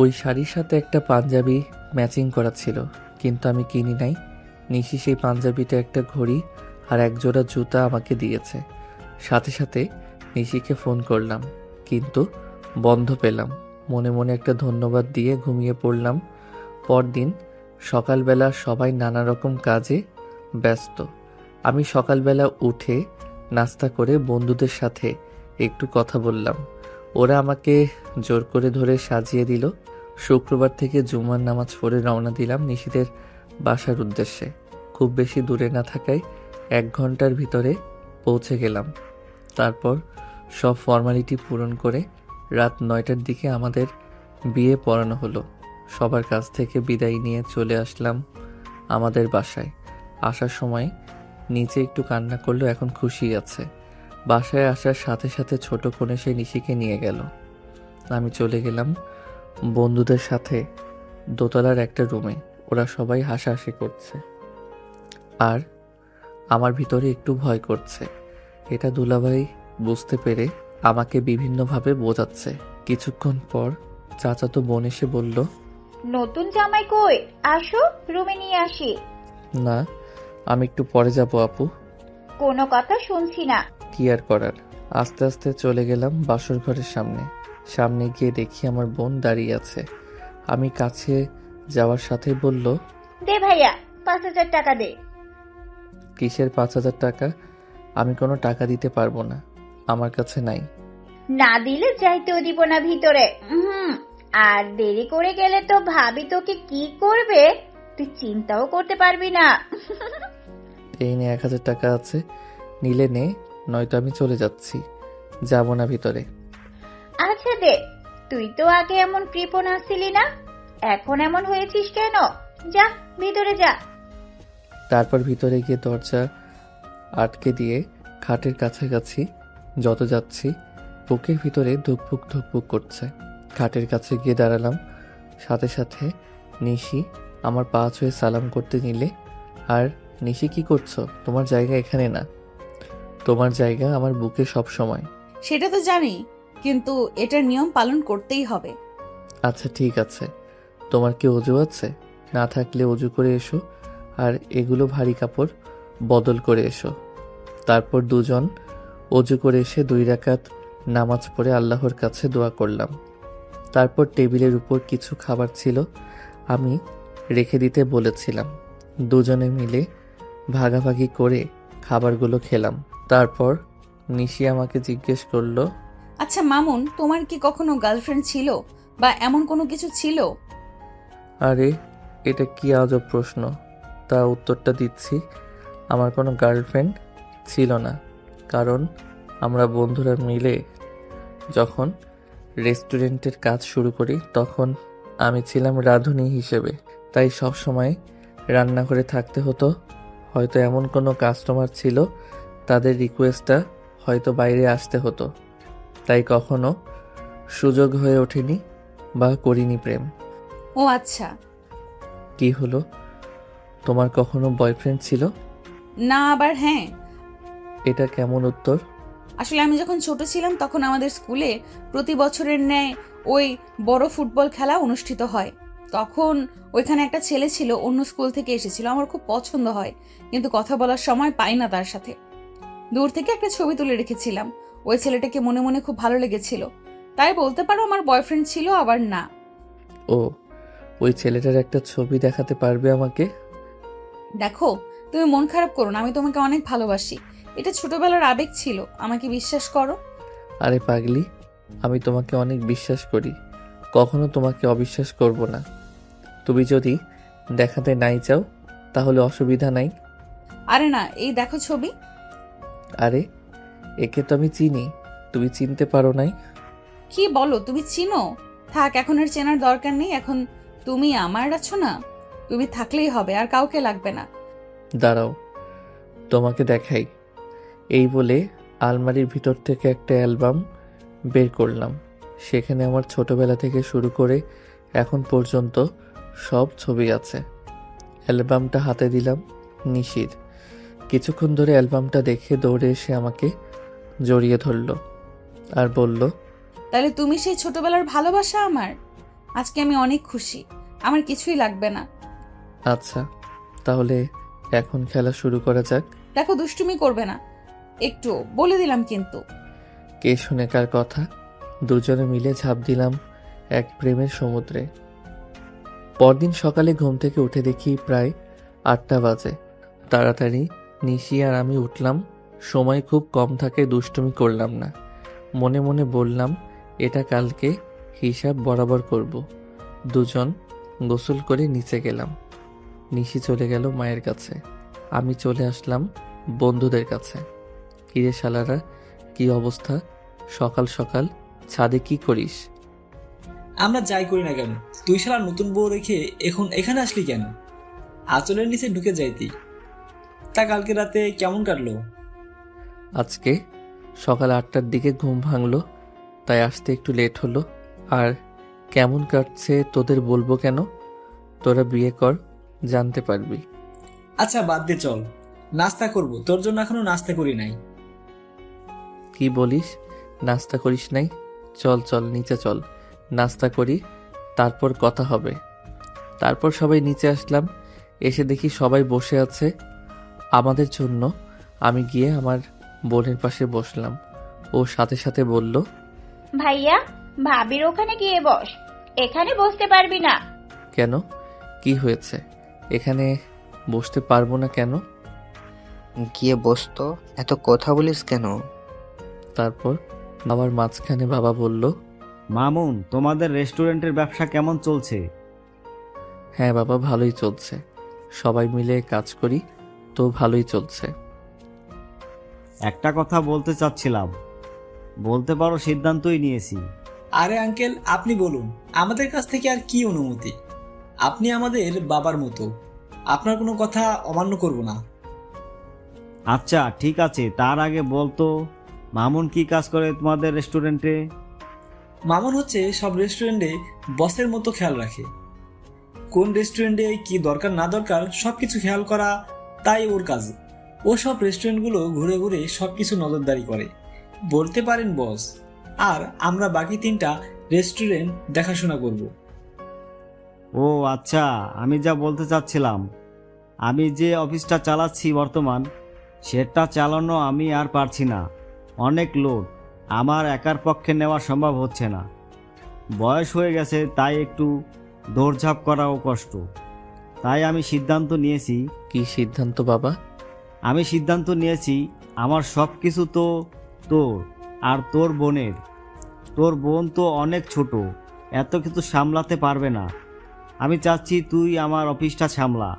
ওই শাড়ির সাথে একটা পাঞ্জাবি ম্যাচিং করা ছিল, কিন্তু আমি কিনি নাই। নিশি সেই পাঞ্জাবিটা, একটা ঘড়ি আর এক জোড়া জুতা আমাকে দিয়েছে। সাথে সাথে নিশিকে ফোন করলাম, কিন্তু বন্ধ পেলাম। মনে মনে একটা ধন্যবাদ দিয়ে ঘুমিয়ে পড়লাম। পরদিন সকালবেলা সবাই নানা রকম কাজে ব্যস্ত। আমি সকালবেলা উঠে নাস্তা করে বন্ধুদের সাথে একটু কথা বললাম। ওরা আমাকে জোর করে ধরে সাজিয়ে দিল। শুক্রবার থেকে জুমার নামাজ পড়ে রওনা দিলাম নিশিদের বাসার উদ্দেশ্যে। খুব বেশি দূরে না থাকায় 1 ঘন্টার ভিতরে পৌঁছে গেলাম। তারপর সব ফর্মালিটি পূরণ করে রাত 9টার দিকে আমাদের বিয়ে পড়ানো হলো। সবার কাছ থেকে বিদায় নিয়ে চলে আসলাম আমাদের বাসায়। আসার সময় নিচে একটু কান্না করলো, এখন খুশি আছে। বাসায় আসার সাথে সাথে ছোট কোণে সে নিশিকে নিয়ে গেল। আমি চলে গেলাম বন্ধুদের সাথে দোতলার একটা রুমে। ওরা সবাই হাসাহাসি করছে আর আমার ভিতরে একটু ভয় করছে। এটা দুলাভাই বুঝতে পেরে আমাকে বিভিন্নভাবে বোঝাচ্ছে। কিছুক্ষণ পর চাচাতো বোন এসে বলল, নতুন জামাই কই? আসো, রুমে নিয়ে আসি। না, আমি একটু পরে যাব আপু। কোনো কথা শুনছি না। কি আর করার। আস্তে আস্তে চলে গেলাম বাসর ঘরের সামনে। সামনে গিয়ে দেখি আমার বোন দাঁড়িয়ে আছে। আমি কাছে যাওয়ার সাথে বলল, দে ভাইয়া, 5,000 টাকা দে। কিসের 5,000 টাকা? আমি কোনো টাকা দিতে পারবো না, আমার কাছে নাই। না দিলে যাইতেও দিব না ভিতরে। আর দেরি করে গেলে তো ভাবি তোকে কি করবে তুই চিন্তাও করতে পারবি না। এই নে 1,000 টাকা আছে, নিলে নে, নয়তো আমি চলে যাচ্ছি, যাব না ভিতরে। আচ্ছা দে, তুই তো আগে এমন কৃপণ আসছিলি না, এখন এমন হয়েছিস কেন? যা ভিতরে যা। তারপর ভিতরে গিয়ে দরজা আটকে দিয়ে খাটের কাছাকাছি যত যাচ্ছি বুকের ভিতরে ধুকপুক ধুকপুক করছে। খাটের কাছে গিয়ে দাঁড়ালাম। সাথে সাথে নিশি আমার পা ছুঁয়ে সালাম করতে নিলে, আর নিশি কি করছো? তোমার জায়গা এখানে না, তোমার জায়গা আমার বুকে সব সময়। সেটা তো জানি, কিন্তু এটার নিয়ম পালন করতেই হবে। আচ্ছা ঠিক আছে, তোমার কি অজু আছে? না থাকলে অজু করে এসো, আর এগুলো ভারী কাপড় বদল করে এসো। তারপর দুজন অজু করে এসে 2 রাকাত নামাজ পড়ে আল্লাহর কাছে দোয়া করলাম। তারপর টেবিলের উপর কিছু খাবার ছিল, আমি রেখে দিতে বলেছিলাম। দুজনে মিলে ভাগাভাগি করে খাবারগুলো খেলাম। তারপর নিশি আমাকে জিজ্ঞেস করলো, আচ্ছা মামুন, তোমার কি কখনো গার্লফ্রেন্ড ছিল বা এমন কোনো কিছু ছিল? আরে এটা কি আজব প্রশ্ন, তা উত্তরটা দিচ্ছি। আমার কোনো গার্লফ্রেন্ড ছিল না, কারণ আমরা বন্ধুরা মিলে যখন রেস্টুরেন্টের কাজ শুরু করি তখন আমি ছিলাম রাঁধুনি হিসেবে, তাই সব সময় রান্নাঘরে থাকতে হতো। হয়তো এমন কোনো কাস্টমার ছিল, তাদের রিকোয়েস্টটা হয়তো বাইরে আসতে হতো, তাই কখনো সুযোগ হয়ে ওঠেনি বা করিনি প্রেম। ও আচ্ছা। কি হলো, তোমার কখনো বয়ফ্রেন্ড ছিল? না আবার হ্যাঁ। এটা কেমন উত্তর? আসলে আমি যখন ছোট ছিলাম তখন আমাদের স্কুলে প্রতি বছরের ন্যায় ওই বড় ফুটবল খেলা অনুষ্ঠিত হয়। তখন ওইখানে একটা ছেলে ছিল, অন্য স্কুল থেকে এসেছিল, আমার খুব পছন্দ হয়, কিন্তু কথা বলার সময় পাই না তার সাথে। দূর থেকে একটা ছবি তুলে রেখেছিলাম, ওই ছেলেটাকে মনে মনে খুব ভালো লেগেছিল, তাই বলতে পারো আমার বয়ফ্রেন্ড ছিল আবার না। ও, ওই ছেলেটার একটা ছবি দেখাতে পারবে আমাকে? দেখো, তুমি মন খারাপ করো না, আমি তোমাকে অনেক ভালোবাসি, এটা ছোটবেলার আবেগ ছিল, আমাকে বিশ্বাস করো। আরে পাগলি, আমি তোমাকে অনেক বিশ্বাস করি, কখনো তোমাকে অবিশ্বাস করব না। তুমি যদি দেখাতে নাই চাও তাহলে অসুবিধা নাই। আরে না, এই দেখো ছবি। আরে একে তো আমি চিনি, তুমি চিনতে পারো নাই? কি বলো, তুমি চিনো? থাক, এখন আর চেনার দরকার নেই, এখন তুমি আমার আছো না, তুমি থাকলেই হবে, আর কাউকে লাগবে না। দাঁড়াও, তোমাকে দেখাই। এই বলে আলমারির ভিতর থেকে একটা অ্যালবাম বের করলাম। সেখানে আমার ছোটবেলা থেকে শুরু করে এখন পর্যন্ত সব ছবি আছে। অ্যালবামটা হাতে দিলাম নিশির। কিছুক্ষণ ধরে অ্যালবামটা দেখে দৌড়ে এসে আমাকে জড়িয়ে ধরলো আর বলল, তাহলে তুমি সেই ছোটবেলার ভালোবাসা আমার? আজকে আমি অনেক খুশি, আমার কিছুই লাগবে না। আচ্ছা তাহলে এখন খেলা শুরু করা যাক। দেখো, দুষ্টুমি করবে না একটু, বলে দিলাম কিন্তু। কে শুনে কার কথা। দুজনে মিলে ঝাঁপ দিলাম এক প্রেমের সমুদ্রে। পরদিন সকালে ঘুম থেকে উঠে দেখি প্রায় 8টা বাজে। তাড়াতাড়ি নিশি আর আমি উঠলাম। সময় খুব কম থাকে, দুষ্টুমি করলাম না। মনে মনে বললাম এটা কালকে হিসাব বরাবর করব। দুজন গোসল করে নিচে গেলাম। নিশি চলে গেল মায়ের কাছে, আমি চলে আসলাম বন্ধুদের কাছে। কিরে শালারা, কি অবস্থা? সকাল সকাল ছাদে কি করিস? আমরা যাই করি না কেন, তুই শালা নতুন বউ রেখে এখন এখানে আসলি কেন? আঁচলের নিচে ঢুকে যাইতি। তা কালকে রাতে কেমন কাটলো? আজকে সকাল 8টার দিকে ঘুম ভাঙলো, তাই আসতে একটু লেট হলো। আর কেমন কাটছে তোদের বলবো কেন? তোরা বিয়ে কর, জানতে পারবি। আচ্ছা বাদ দে, চল নাস্তা করব, তোর জন্য এখনো নাস্তা করি নাই। কি বলিস? নাস্তা করিস নাই? চল চল নিচে চল, নাস্তা করি, তারপর কথা হবে। তারপর সবাই নিচে আসলাম, এসে দেখি সবাই বসে আছে আমাদের জন্য। আমি গিয়ে আমার বোনের পাশে বসলাম। ও সাথে সাথে বলল, ভাইয়া, ভাবির ওখানে গিয়ে বস, এখানে বসতে পারবি না। কেন, কি হয়েছে? এখানে বসতে পারবো না কেন? গিয়ে বসতো, এত কথা বলিস কেন? তারপর আমার মাঝখানে বাবা বলল, মামুন, তোমাদের রেস্টুরেন্টের ব্যবসা কেমন চলছে? হ্যাঁ বাবা, ভালোই চলছে, সবাই মিলে কাজ করি তো ভালোই চলছে। একটা কথা বলতে চাচ্ছিলাম, বলতে পারো সিদ্ধান্তই নিয়েছি। আরে আঙ্কেল, আপনি বলুন, আমাদের কাছ থেকে আর কি অনুমতি? আপনি আমাদের বাবার মতো, আপনার কোনো কথা অমান্য করব না। আচ্ছা ঠিক আছে, তার আগে বলতো মামুন কি কাজ করে তোমাদের রেস্টুরেন্টে? মামুন হচ্ছে সব রেস্টুরেন্টে বসের মতো খেয়াল রাখে। কোন রেস্টুরেন্টে কি দরকার না দরকার সবকিছু খেয়াল করা, তাই ওর কাজ। ও সব রেস্টুরেন্টগুলো ঘুরে ঘুরে সবকিছু নজরদারি করে, বলতে পারেন বস। আর আমরা বাকি 3টা রেস্টুরেন্ট দেখাশোনা করব। ও আচ্ছা, আমি যা বলতে চাচ্ছিলাম, আমি যে অফিসটা চালাচ্ছি বর্তমান, সেটা চালানো আমি আর পারছি না। অনেক লোড, আমার একার পক্ষে নেওয়া সম্ভব হচ্ছে না। বয়স হয়ে গেছে, তাই একটু দৌড়ঝাঁপ করাও কষ্ট। তাই আমি সিদ্ধান্ত নিয়েছি। কি সিদ্ধান্ত বাবা? আমি সিদ্ধান্ত নিয়েছি, আমার সব কিছু তো তোর আর তোর বোনের। তোর বোন তো অনেক ছোট, এত কিছু সামলাতে পারবে না। আমি চাচ্ছি তুই আমার অফিসটা সামলা,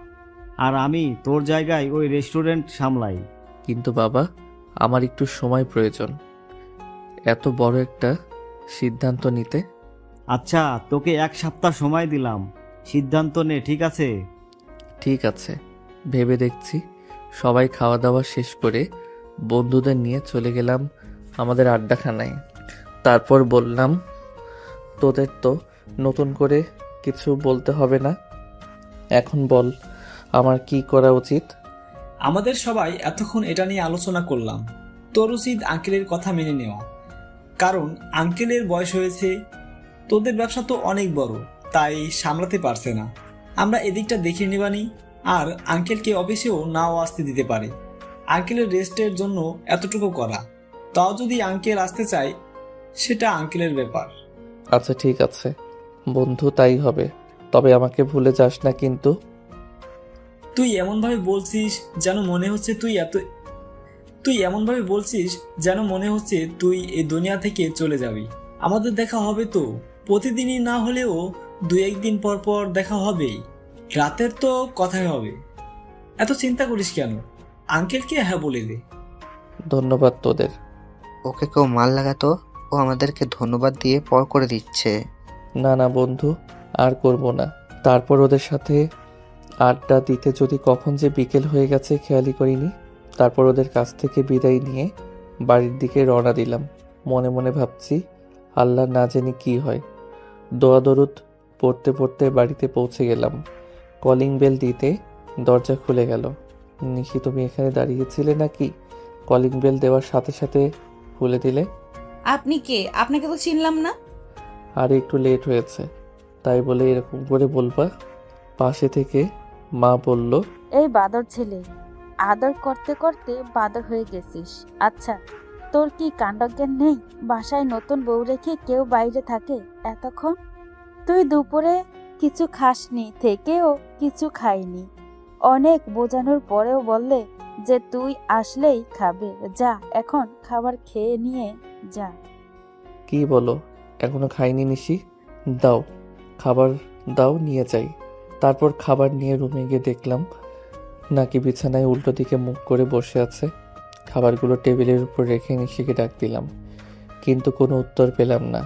আর আমি তোর জায়গায় ওই রেস্টুরেন্ট সামলাই। কিন্তু বাবা, আমার একটু সময় প্রয়োজন এত বড় একটা সিদ্ধান্ত নিতে। আচ্ছা, তোকে 1 সপ্তাহ সময় দিলাম, সিদ্ধান্ত নে, ঠিক আছে? ঠিক আছে, ভেবে দেখছি। সবাই খাওয়া দাওয়া শেষ করে বন্ধুদের নিয়ে চলে গেলাম আমাদের আড্ডাখানায়। তারপর বললাম, তোদের তো নতুন করে কিছু বলতে হবে না, এখন বল আমার কি করা উচিত। আমাদের সবাই এতক্ষণ এটা নিয়ে আলোচনা করলাম। তোর উচিত আঙ্কেলের কথা মেনে নেওয়া, কারণ আঙ্কেলের বয়স হয়েছে, তোদের ব্যবসা তো অনেক বড়, তাই সামলাতে পারছে না। আমরা এদিকটা দেখে নেবানি, আর আঙ্কেলকে অফিসেও নাও আসতে দিতে পারে। আঙ্কেলের রেস্টের জন্য এতটুকু করা, তাও যদি আঙ্কেল আসতে চায় সেটা আঙ্কেলের ব্যাপার। আচ্ছা ঠিক আছে বন্ধু, তাই হবে, তবে আমাকে ভুলে যাস না কিন্তু। তুই এমনভাবে বলছিস যেন মনে হচ্ছে তুই এই দুনিয়া থেকে চলে যাবি। আমাদের দেখা হবে তো, প্রতিদিনই না হলেও 2-1 দিন পর পর দেখা হবেই। রাতের তো কথাই হবে, এত চিন্তা করিস কেন? আঙ্কেলকে হ্যাঁ বলে দে। ধন্যবাদ তোদের। ওকে কেউ মাল লাগাতো, ও আমাদেরকে ধন্যবাদ দিয়ে পর করে দিচ্ছে। না না বন্ধু, আর করব না। তারপর ওদের সাথে আড্ডা দিতে যদি কখন যে বিকেল হয়ে গেছে খেয়ালই করিনি। তারপর ওদের কাছ থেকে বিদায় নিয়ে বাড়ির দিকে রওনা দিলাম। মনে মনে ভাবছি, আল্লাহ না জানি কি হয়। দোয়া দরুদ পড়তে পড়তে বাড়িতে পৌঁছে গেলাম। কলিং বেল দিতে দরজা খুলে গেল। নিশি, তুমি এখানে দাঁড়িয়েছিলে নাকি? কলিং বেল দেওয়ার সাথে সাথে খুলে দিলে। আপনি কে? আপনাকে তো চিনলাম না। আর একটু লেট হয়েছে, তাই বলে এরকম করে বলবা? পাশে থেকে মা বলল, এই বাদর ছেলে, আদর করতে করতে বাদর হয়ে গেছিস। আচ্ছা, তোর কি কাণ্ডজ্ঞান নেই? বাসায় নতুন বউ রেখে কেউ বাইরে থাকে এতক্ষণ? তুই দুপুরে কিছু খাসনি, থেকেও কিছু খাইনি। অনেক বোঝানোর পরেও বললে যে তুই আসলেই খাবে। যা, এখন খাবার খেয়ে নিয়ে যা। কি বলো? এখনো খাইনি নিশি? দাও খাবার, দাও নিয়ে যাই। তারপর খাবার নিয়ে রুমে গিয়ে দেখলাম নাকি বিছানায় উল্টো দিকে মুখ করে বসে আছে। খাবারগুলো টেবিলের উপর রেখে নিশিকে ডাক দিলাম, কিন্তু কোনো উত্তর পেলাম না।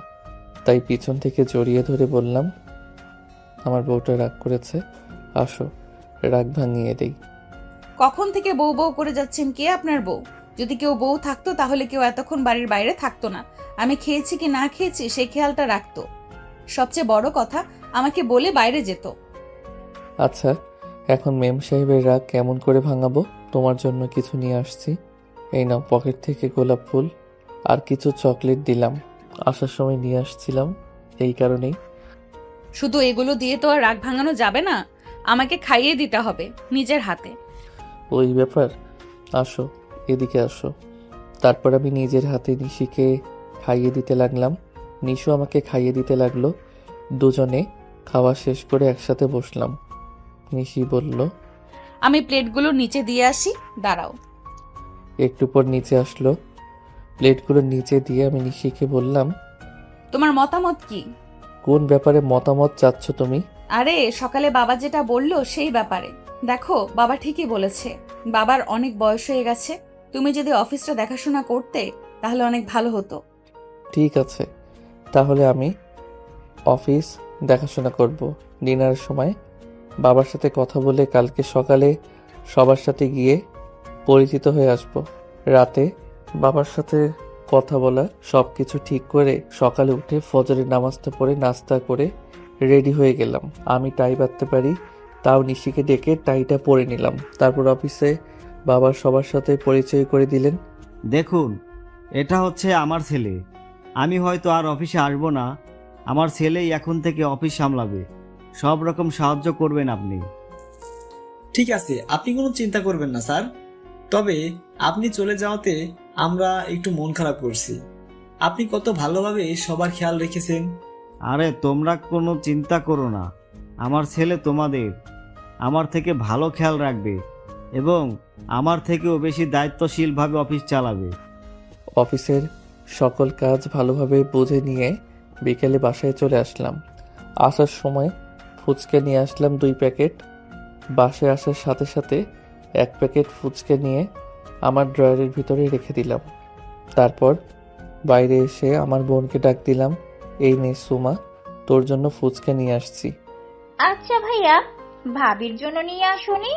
তাই পিছন থেকে জড়িয়ে ধরে বললাম, আমার বউটা রাগ করেছে, আসো রাগ ভাঙিয়ে দেই। কখন থেকে বউ বউ করে যাচ্ছেন? কে আপনার বউ? যদি কেউ বউ থাকতো তাহলে কেউ এতক্ষণ বাড়ির বাইরে থাকতো না। আমি খেয়েছি কি না খেয়েছি সেই খেয়ালটা রাখতো। সবচেয়ে বড় কথা, আমাকে বলে বাইরে যেত। আচ্ছা, এখন মেম সাহেবের রাগ কেমন করে ভাঙাবো? তোমার জন্য কিছু নিয়ে আসছি। এই নাও, পকেট থেকে গোলাপ ফুল আর কিছু চকলেট দিলাম। আসার সময় নিয়ে আসছিলাম, এই কারণেই। শুধু এগুলো দিয়ে তো আর রাগ ভাঙানো যাবে না, আমাকে খাইয়ে দিতে হবে নিজের হাতে। ওই ব্যাপার, আসো এদিকে আসো। তারপর আমি নিজের হাতে নিশিকে খাইয়ে দিতে লাগলাম, নিশু আমাকে খাইয়ে দিতে লাগলো। দুজনে খাওয়া শেষ করে একসাথে বসলাম। নিশি বলল, আমি প্লেটগুলো নিচে দিয়ে আসি, দাঁড়াও। একটু পর নিচে আসলো। প্লেটগুলো নিচে দিয়ে আমি নিশিকে বললাম, তোমার মতামত কি? কোন ব্যাপারে মতামত চাচ্ছ তুমি? আরে সকালে বাবা যেটা বললো সেই ব্যাপারে। দেখো, বাবা ঠিকই বলেছে, বাবার অনেক বয়স হয়ে গেছে। তুমি যদি অফিসটা দেখাশোনা করতে তাহলে অনেক ভালো হতো। ঠিক আছে, তাহলে আমি অফিস দেখাশোনা করব। ডিনারের সময় বাবার সাথে কথা বলে কালকে সকালে সবার সাথে গিয়ে পরিচিত হয়ে আসব। রাতে বাবার সাথে কথা বলা সব কিছু ঠিক করে সকালে উঠে ফজরের নামাজটা পড়ে নাস্তা করে রেডি হয়ে গেলাম। আমি টাই বাঁধতে পারি, তাও নিশিকে ডেকে টাইটা পরে নিলাম। তারপর অফিসে বাবা সবার সাথে পরিচয় করে দিলেন। দেখুন, এটা হচ্ছে আমার ছেলে। আমি হয়তো আর অফিসে আসবো না, আমার ছেলেই এখন থেকে অফিস সামলাবে। সব রকম সাহায্য করবেন আপনি। ঠিক আছে, আপনি কোনো চিন্তা করবেন না স্যার। তবে আপনি চলে যাওয়াতে আমরা একটু মন খারাপ করছি। আপনি কত ভালোভাবে সবার খেয়াল রেখেছেন। আরে তোমরা কোনো চিন্তা করো না, আমার ছেলে তোমাদের আমার থেকে ভালো খেয়াল রাখবে এবং আমার থেকেও বেশি দায়িত্বশীলভাবে অফিস চালাবে। অফিসের সকল কাজ ভালোভাবে বুঝে নিয়ে বিকেলে বাসায় চলে আসলাম। আসার সময় ফুচকা নিয়ে আসলাম 2 প্যাকেট। বাসায় আসার সাথে সাথে 1 প্যাকেট ফুচকা নিয়ে আমার ড্রয়ারের ভিতরে রেখে দিলাম। তারপর বাইরে এসে আমার বোনকে ডাক দিলাম, এই নে সুমা, তোর জন্য ফুচকা নিয়ে আসছি। আচ্ছা ভাইয়া, ভাবির জন্য নিয়ে আসুনি?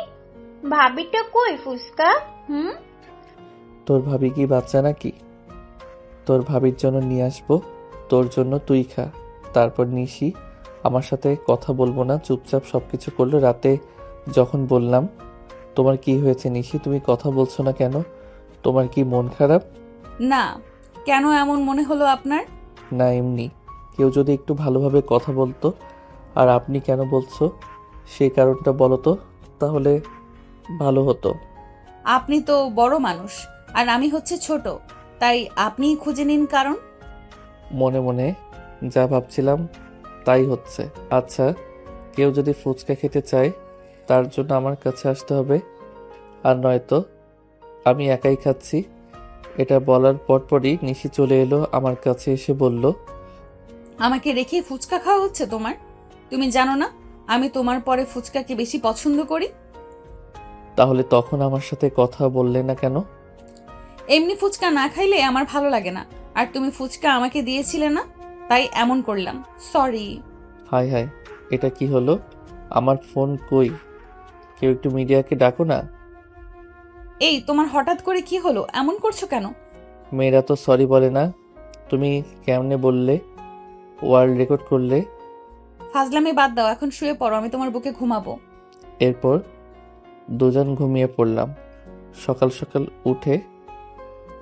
ভাবিটা কই ফুসকা? তোর ভাবি কি বাচ্চা নাকি? তোর ভাবির জন্য নিয়ে আসবো, তোর জন্য তুই খা। তারপর নিশি আমার সাথে কথা বলবো না, চুপচাপ সবকিছু করলো। রাতে যখন বললাম, তোমার কি হয়েছে নিশি, তুমি কথা বলছো না কেন? তোমার কি মন খারাপ? না, কেন এমন মনে হলো আপনার? না এমনি, কেউ যদি একটু ভালোভাবে কথা বলতো। আর আপনি কেন বলছো সেই কারণটা বলো তো, তাহলে ভালো হতো। আপনি তো বড় মানুষ আর আমি হচ্ছে ছোট, তাই আপনিই খুঁজে নিন কারণ। মনে মনে যা ভাবছিলাম তাই হচ্ছে। আচ্ছা, কেউ যদি ফুচকা খেতে চায় তার জন্য আমার কাছে আসতে হবে, আর নয়তো আমি একাই খাচ্ছি। এটা বলার পরপরই নিশি চলে এলো আমার কাছে, এসে বলল, আমাকে রেখে ফুচকা খাওয়া হচ্ছে তোমার? তুমি জানো না আমি তোমার পরে ফুচকাকে বেশি পছন্দ করি? তাহলে তখন আমার সাথে কথা বললে না কেন? এমনি ফুচকা না খাইলে আমার ভালো লাগে না, আর তুমি ফুচকা আমাকে দিয়েছিলে না, তাই এমন করলাম। সরি। হায় হায়, এটা কি হলো? আমার ফোন কই? কেউ একটু মিডিয়াকে ডাকো না। এই তোমার হঠাৎ করে কি হলো, এমন করছো কেন? মেয়েরা তো সরি বলে না, তুমি কেমনে বললে? ওয়ার্ল্ড রেকর্ড করলে। ফাজলামি বাদ দাও, এখন শুয়ে পড়ো, আমি তোমার বুকে ঘুমাবো। এরপর দুজন ঘুমিয়ে পড়লাম। সকাল সকাল উঠে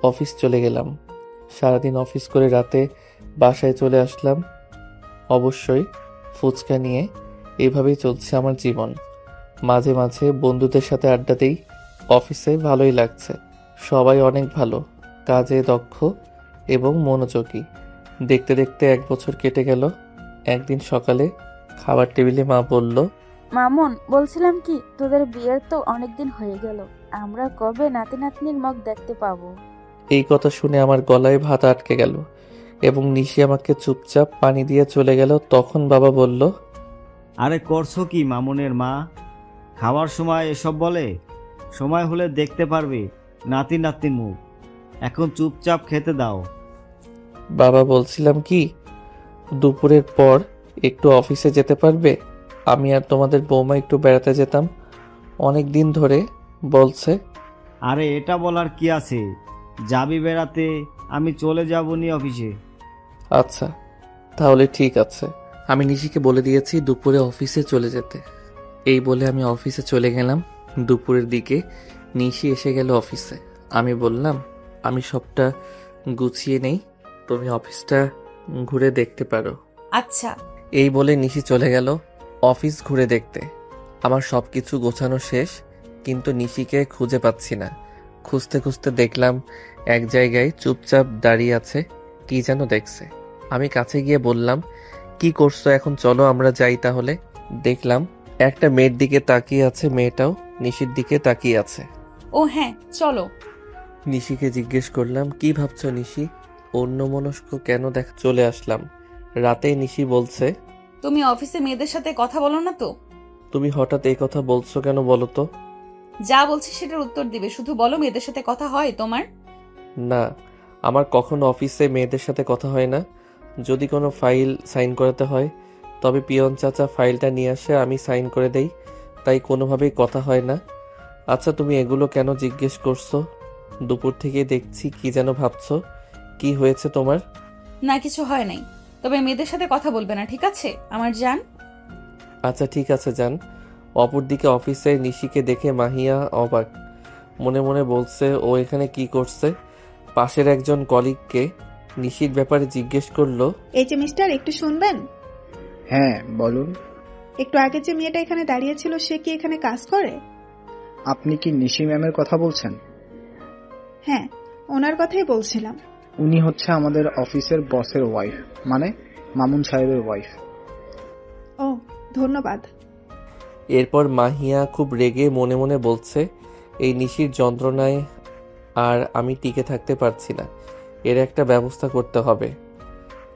অফিস চলে গেলাম। সারাদিন অফিস করে রাতে বাসায় চলে আসলাম, অবশ্যই ফুচকা নিয়ে। এভাবেই চলছে আমার জীবন। মাঝে মাঝে বন্ধুদের সাথে আড্ডা দেই। অফিসে ভালোই লাগছে, সবাই অনেক ভালো, কাজে দক্ষ এবং মনোযোগী। দেখতে দেখতে 1 বছর কেটে গেল। একদিন সকালে খাবার টেবিলে মা বলল, মামুন, বলছিলাম কি, তোদের বিয়ের তো অনেকদিন হয়ে গেল, আমরা কবে নাতি নাতনির মুখ দেখতে পাবো? এই কথা শুনে আমার গলায় ভাত আটকে গেল এবং নিশি আমাকে চুপচাপ পানি দিয়ে চলে গেল। তখন বাবা বলল, আরে করছো কি মামুনের মা? খাওয়ার সময় এসব বলে? সময় হলে দেখতে পারবে নাতি নাতনির মুখ, এখন চুপচাপ খেতে দাও। বাবা বলছিলাম কি, দুপুরের পর একটু অফিসে যেতে পারবে? আমি আর তোমাদের বৌমা একটু বেড়াতে যেতাম, অনেক দিন ধরে বলছে। আরে এটা বলার কি আছে, যাবি বেড়াতে, আমি চলে যাব নি অফিসে। আচ্ছা তাহলে ঠিক আছে। আমি নিশিকে বলে দিয়েছি দুপুরে অফিসে চলে যেতে। এই বলে আমি অফিসে চলে গেলাম। দুপুরের দিকে নিশি এসে গেল অফিসে। আমি বললাম, আমি সবটা গুছিয়ে নেই, তুমি অফিসটা ঘুরে দেখতে পারো। আচ্ছা। এই বলে নিশি চলে গেল অফিস ঘুরে দেখতে। আমার সব কিছু গোছানো শেষ, কিন্তু নিশিকে খুঁজে পাচ্ছি না। খুঁজতে খুঁজতে দেখলাম এক জায়গায় চুপচাপ দাঁড়িয়ে আছে, কি যেন দেখছে। আমি কাছে গিয়ে বললাম, কি করছো এখন, চলো আমরা যাই তাহলে। দেখলাম একটা মেয়ের দিকে তাকিয়ে আছে, মেয়েটাও নিশির দিকে তাকিয়ে আছে। ও হ্যাঁ, চলো। নিশিকে জিজ্ঞেস করলাম, কি ভাবছো নিশি? অন্যমনস্ক কেন চলে আসলাম। রাতে নিশি বলছে, তুমি অফিসে মেয়েদের সাথে কথা বলো না তো? তুমি হঠাৎ এই কথা বলছো কেন বলো তো? যা বলছি সেটার উত্তর দিবে, শুধু বলো মেয়েদের সাথে কথা হয় তোমার? না, আমার কখনো অফিসে মেয়েদের সাথে কথা হয় না। যদি কোনো ফাইল সাইন করাতে হয় তবে পিয়ন চাচা ফাইলটা নিয়ে আসে, আমি সাইন করে দেই, তাই কোনোভাবেই কথা হয় না। আচ্ছা, তুমি এগুলো কেন জিজ্ঞেস করছো? দুপুর থেকে দেখছি কি যেন ভাবছো, কি হয়েছে তোমার? না, কিছু হয় নাই, তবে মেয়েদের সাথে কথা বলবে না, ঠিক আছে আমার জান? আচ্ছা ঠিক আছে যান। অপরদিকে অফিসে নিশিকে দেখে মাহিয়া অবাক, মনে মনে বলছে ও এখানে কি করছে। পাশের একজন কলিগকে নিশির ব্যাপারে জিজ্ঞেস করলো, এই যে মিস্টার, একটু শুনবেন? হ্যাঁ বলুন। একটু আগে যে মেয়েটা এখানে দাঁড়িয়েছিল, সে কি এখানে কাজ করে? আপনি কি নিশি ম্যামের কথা বলছেন? হ্যাঁ, ওনার কথাই বলছিলাম। উনি হচ্ছে আমাদের অফিসের বসের ওয়াইফ, মানে মামুন সাহেবের ওয়াইফ। ও, ধন্যবাদ। এরপর মাহিয়া খুব রেগে মনে মনে বলছে, এই নিশির যন্ত্রণায় আর আমি টিকে থাকতে পারছি না, এর একটা ব্যবস্থা করতে হবে।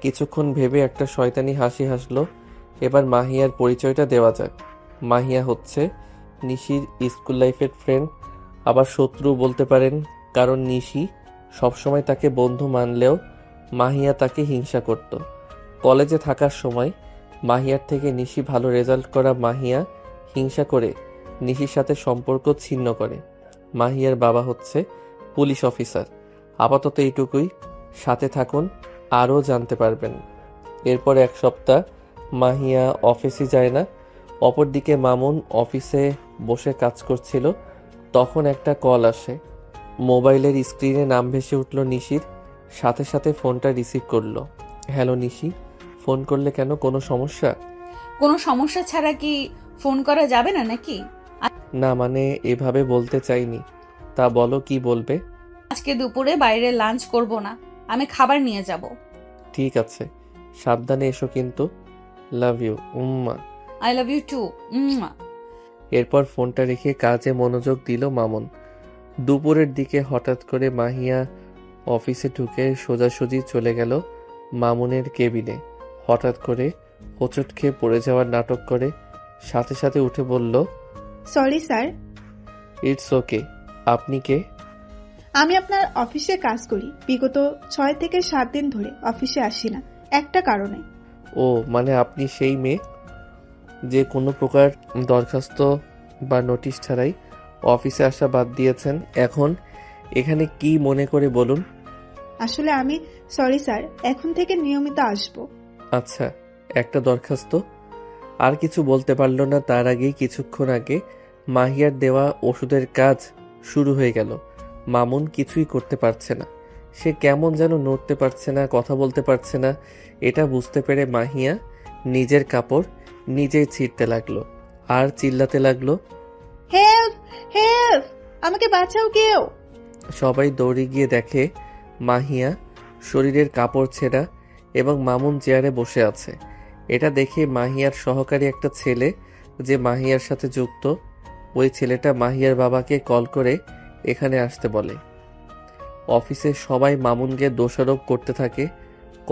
কিছুক্ষণ ভেবে একটা শয়তানি হাসি হাসলো। এবার মাহিয়ার পরিচয়টা দেওয়া যাক। মাহিয়া হচ্ছে নিশির স্কুল লাইফের ফ্রেন্ড, আবার শত্রু বলতে পারেন, কারণ নিশি সবসময় তাকে বন্ধু মানলেও মাহিয়া তাকে হিংসা করত। কলেজে থাকার সময় মাহিয়ার থেকে নিশি ভালো রেজাল্ট করা মাহিয়া হিংসা করে নিশির সাথে সম্পর্ক ছিন্ন করে। মাহিয়ার বাবা হচ্ছে পুলিশ অফিসার। আপাতত এইটুকুই, সাথে থাকুন, আরও জানতে পারবেন। এরপর এক সপ্তাহ মাহিয়া অফিসে যায় না। অপরদিকে মামুন অফিসে বসে কাজ করছিল, তখন একটা কল আসে। মোবাইলের স্ক্রিনে নাম ভেসে উঠল নিশির, সাথে সাথে ফোনটা রিসিভ করলো। হ্যালো নিশি, ফোন করলে কেন, কোনো সমস্যা? কোনো সমস্যা ছাড়া কি ফোন করা যাবে না নাকি? না মানে এভাবে বলতে চাইনি। তা বলো, কি বলবে? আজকে দুপুরে বাইরে লাঞ্চ করব না, আমি খাবার নিয়ে যাব। ঠিক আছে, সাবধানে এসো কিন্তু। লাভ ইউ, উম্মা। I love you too. এরপর ফোনটা রেখে কাজে মনোযোগ দিল মামুন। দুপুরের দিকে হঠাৎ করে মাহিয়া অফিসে ঢুকে সোজাসুজি চলে গেল মামুনের কেবিনে। হঠাৎ করে হোঁচট খেয়ে পড়ে যাওয়ার নাটক করে সাথে সাথে উঠে বলল, সরি স্যার। It's okay. আপনি কে? আমি আপনার অফিসে কাজ করি। বিগত 6 থেকে 7 দিন ধরে অফিসে আসি না, একটা কারণে। ও মানে আপনি সেই মেয়ে যে কোনো প্রকার দরখাস্ত বা নোটিশ ছাড়াই অফিসে আসা বাদ দিয়েছেন। এখন এখানে কি মনে করে বলুন। আসলে আমি সরি স্যার, এখন থেকে নিয়মিত আসব। আচ্ছা, একটা দরখাস্ত। আর কিছু বলতে পারল না, তার আগেই কিছুক্ষণ আগে মাহিয়ার দেওয়া ওষুধের কাজ শুরু হয়ে গেল। মামুন কিছুই করতে পারছে না, সে কেমন যেন নড়তে পারছে না, কথা বলতে পারছে না। এটা বুঝতে পেরে মাহিয়া নিজের কাপড় নিজেই ছিঁড়তে লাগলো আর চিল্লাতে লাগলো, হেল্প হেল্প, আমাকে বাঁচাও কেউ। সবাই দৌড়ে গিয়ে দেখে মাহিয়া শরীরের কাপড় ছেঁড়া এবং মামুন চেয়ারে বসে আছে। এটা দেখে মাহিয়ার সহকারী একটা ছেলে যে মাহিয়ার সাথে যুক্ত, ওই ছেলেটা মাহিয়ার বাবাকে কল করে এখানে আসতে বলে। অফিসে সবাই মামুনকে দোষারোপ করতে থাকে,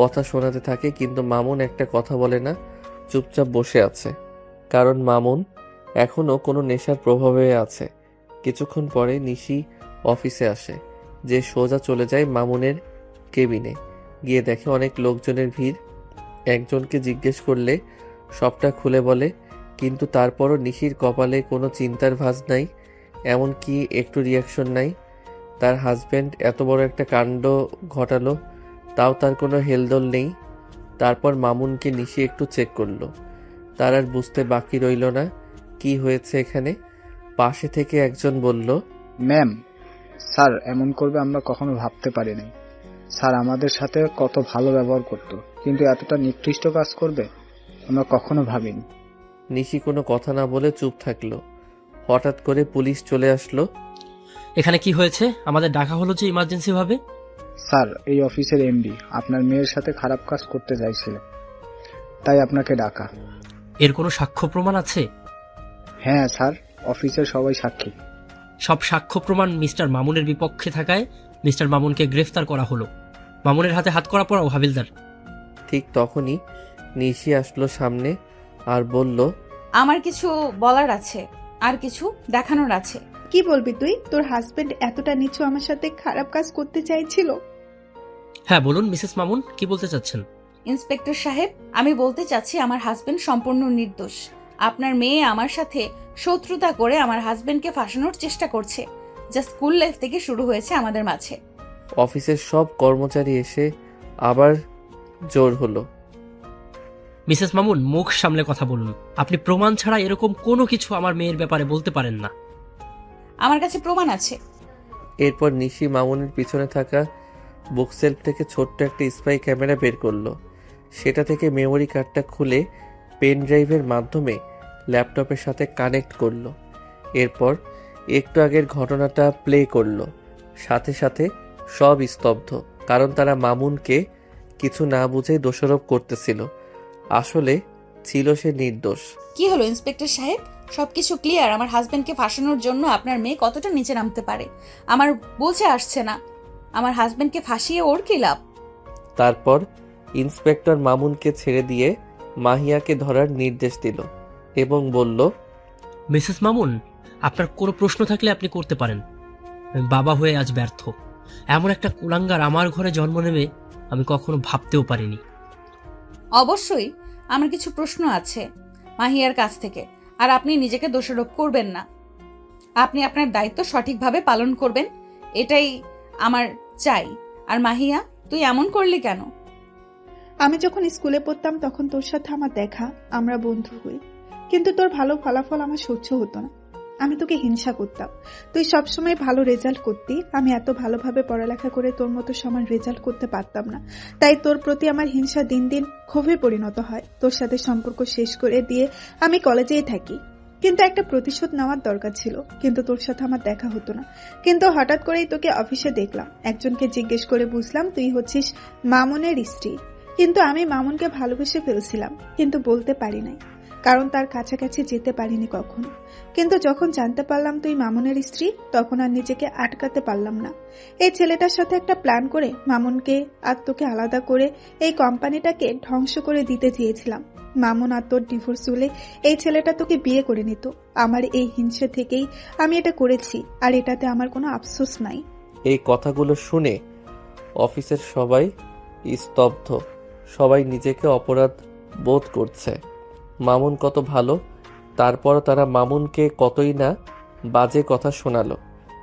কথা শোনাতে থাকে, কিন্তু মামুন একটা কথা বলে না, চুপচাপ বসে আছে। কারণ মামুন এখনো কোনো নেশার প্রভাবে আছে। কিছুক্ষণ পরে নিশি অফিসে আসে, যে সোজা চলে যায় মামুনের কেবিনে। গিয়ে দেখে অনেক লোকজনের ভিড়। একজনকে জিজ্ঞেস করলে সবটা খুলে বলে, কিন্তু তারপরও নিশির কপালে কোনো চিন্তার ভাঁজ নাই, এমনকি একটু রিয়াকশন নাই। তার হাজব্যান্ড এত বড় একটা কাণ্ড ঘটালো, তাও তার কোনো হেলদোল নেই। তারপর মামুনকে নিশি একটু চেক করলো, তার আর বুঝতে বাকি রইল না কি হয়েছে এখানে। পাশে থেকে একজন বলল, ম্যাম, স্যার এমন করবে আমরা কখনো ভাবতে পারিনি। স্যার আমাদের সাথে কত ভালো ব্যবহার করতো, কিন্তু এতটা নিকৃষ্ট কাজ করবে আমরা কখনো ভাবিনি। নিশি কোনো কথা না বলে চুপ থাকলো। হঠাৎ করে পুলিশ চলে আসলো। এখানে কি হয়েছে? আমাদের ডাকা হলো যে ইমার্জেন্সি ভাবে। স্যার, এই অফিসের এমডি আপনার মেয়ের সাথে খারাপ কাজ করতে চাইছিল, তাই আপনাকে ডাকা। এর কোনো সাক্ষ্য প্রমাণ আছে? হ্যাঁ স্যার, অফিসের সবাই সাক্ষী। সব সাক্ষ্য প্রমাণ মিস্টার মামুনের বিপক্ষে থাকায় মিস্টার মামুনকে গ্রেফতার করা হলো। মামুনের হাতে হাত করা পড়াও হাবিলদার। ঠিক তখনই নিশি আসলো সামনে আর বলল, আমার কিছু বলার আছে, আর কিছু দেখানোর আছে। কি বলবি তুই? তোর হাজবেন্ড এতটা নিচু আমার সাথে খারাপ কাজ করতে চাইছিল? হ্যাঁ বলুন মিসেস মামুন, কি বলতে চাচ্ছেন? ইন্সপেক্টর সাহেব, আমি বলতে চাচ্ছি আমার হাজবেন্ড সম্পূর্ণ নির্দোষ। আপনার মেয়ে আমার সাথে শত্রুতা করে আমার হাজবেন্ডকে ফাঁসানোর চেষ্টা করছে। যা স্কুল লাইফ থেকে শুরু হয়েছে আমাদের মাঝে। অফিসের সব কর্মচারী এসে আবার জোর হলো। মিসেস মামুন, মুখ সামলে কথা বলুন। আপনি প্রমাণ ছাড়া এরকম কোনো কিছু আমার মেয়ের ব্যাপারে বলতে পারেন না। আমার কাছে প্রমাণ আছে। এরপর নিশি মামুনের পিছনে থাকা বুকসেলফ থেকে ছোট্ট একটা স্পাই ক্যামেরা বের করলো। সেটা থেকে মেমোরি কার্ডটা খুলে পেন ড্রাইভের মাধ্যমে ল্যাপটপের সাথে কানেক্ট করলো। এরপর একটু আগের ঘটনাটা প্লে করলো। সাথে সাথে সব স্তব্ধ, কারণ তারা মামুনকে কিছু না বুঝেই দোষারোপ করতেছিল। আসলে ছিল সে নির্দোষ। কি হলো ইন্সপেক্টর সাহেব? সবকিছু ক্লিয়ার? আমার হাজবেন্ডকে ফাঁসানোর জন্য আপনার মেয়ে কতটা নিচে নামতে পারে আমার বুঝে আসছে না। আমার হাজবেন্ডকে ফাঁসিয়ে ওর কি লাভ? তারপর ইন্সপেক্টর মামুনকে ছেড়ে দিয়ে মাহিয়াকে ধরার নির্দেশ দিল এবং বলল, মিসেস মামুন, আপনার কোনো প্রশ্ন থাকলে আপনি করতে পারেন। আমি বাবা হয়ে আজ ব্যর্থ। এমন একটা কুলাঙ্গার আমার ঘরে জন্ম নেবে আমি কখনো ভাবতেও পারিনি। অবশ্যই আমার কিছু প্রশ্ন আছে মাহিয়ার কাছ থেকে, আর আপনি নিজেকে দোষারোপ করবেন না। আপনি আপনার দায়িত্ব সঠিকভাবে পালন করবেন, এটাই আমার চাই। আর মাহিয়া, তুই এমন করলি কেন? আমি যখন স্কুলে পড়তাম তখন তোর সাথে আমার দেখা, আমরা বন্ধু হই, কিন্তু তোর ভালো ফলাফল আমার সহ্য হতো না। আমি তোকে হিংসা করতাম। তুই সবসময় ভালো রেজাল্ট করতি, আমি এত ভালোভাবে পড়ালেখা করে তোর মতো সমান রেজাল্ট করতে পারতাম না। তাই তোর প্রতি আমার হিংসা দিন দিন ক্ষোভে পরিণত হয়। তোর সাথে সম্পর্ক শেষ করে দিয়ে আমি কলেজেই থাকি, কিন্তু একটা প্রতিশোধ নেওয়ার দরকার ছিল। কিন্তু তোর সাথে আমার দেখা হতো না। কিন্তু হঠাৎ করেই তোকে অফিসে দেখলাম। একজনকে জিজ্ঞেস করে বুঝলাম তুই হচ্ছিস মামুনের স্ত্রী। কিন্তু আমি মামুনকে ভালোবেসে ফেলছিলাম, কিন্তু বলতে পারি নাই, কারণ তার কাছাকাছি যেতে পারিনি কখনো। কিন্তু যখন জানতে পারলাম তুই মামুনের স্ত্রী, তখন আর নিজেকে আটকাতে পারলাম না। এই ছেলেটার সাথে একটা প্ল্যান করে মামুনকে আর তোকে আলাদা করে এই কোম্পানিটাকে ধ্বংস করে দিতে চেয়েছিলাম। মামুন আর তোর ডিভোর্স হলে এই ছেলেটা তোকে বিয়ে করে নিত। আমার এই হিংসা থেকেই আমি এটা করেছি, আর এটাতে আমার কোনো আফসোস নাই। এই কথাগুলো শুনে অফিসের সবাই স্তব্ধ। সবাই নিজেকে অপরাধ বোধ করছে। মামুন কত ভালো, তারপরও তারা মামুনকে কতই না বাজে কথা শোনালো।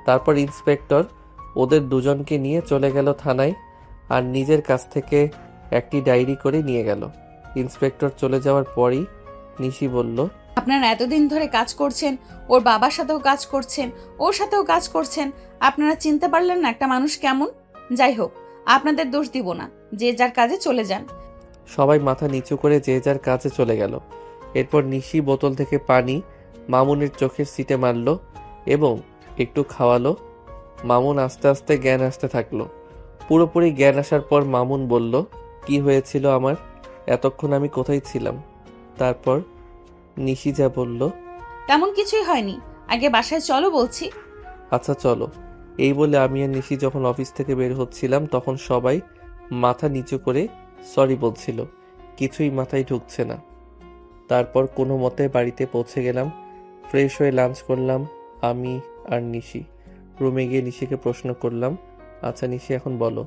তারপর ইন্সপেক্টর ওদের দুজনকে নিয়ে চলে গেল থানায়, আর নিজের কাছ থেকে একটি ডায়েরি করে নিয়ে গেল। ইন্সপেক্টর চলে যাওয়ার পরই নিশি বলল, আপনারা এতদিন ধরে কাজ করছেন, ওর বাবার সাথেও কাজ করছেন, ওর সাথেও কাজ করছেন, আপনারা চিনতে পারলেন না একটা মানুষ কেমন? যাই হোক, আপনাদের দোষ দিব না, যে যার কাজে চলে যান। সবাই মাথা নিচু করে যে যার কাছে চলে গেল। এরপর নিশি বোতল থেকে পানি মামুনের চোখের সিটে মারল এবং একটু খাওয়ালো। মামুন আস্তে আস্তে জ্ঞান আসতে থাকলো। পুরোপুরি জ্ঞান আসার পর মামুন বলল, কি হয়েছিল আমার? এতক্ষণ আমি কোথায় ছিলাম? তারপর নিশি যা বলল, তেমন কিছুই হয়নি, আগে বাসায় চলো বলছি। আচ্ছা চলো। এই বলে আমি আর নিশি যখন অফিস থেকে বের হচ্ছিলাম তখন সবাই মাথা নিচু করে সরি বলছিল। কিছুই মাথায় ঢুকছে না। তারপর কোনো মতে বাড়িতে পৌঁছে গেলাম। ফ্রেশ হয়ে লাঞ্চ করলাম আমি আর নিশি। রুমে গিয়ে নিশিকে প্রশ্ন করলাম, আচ্ছা নিশি এখন বলো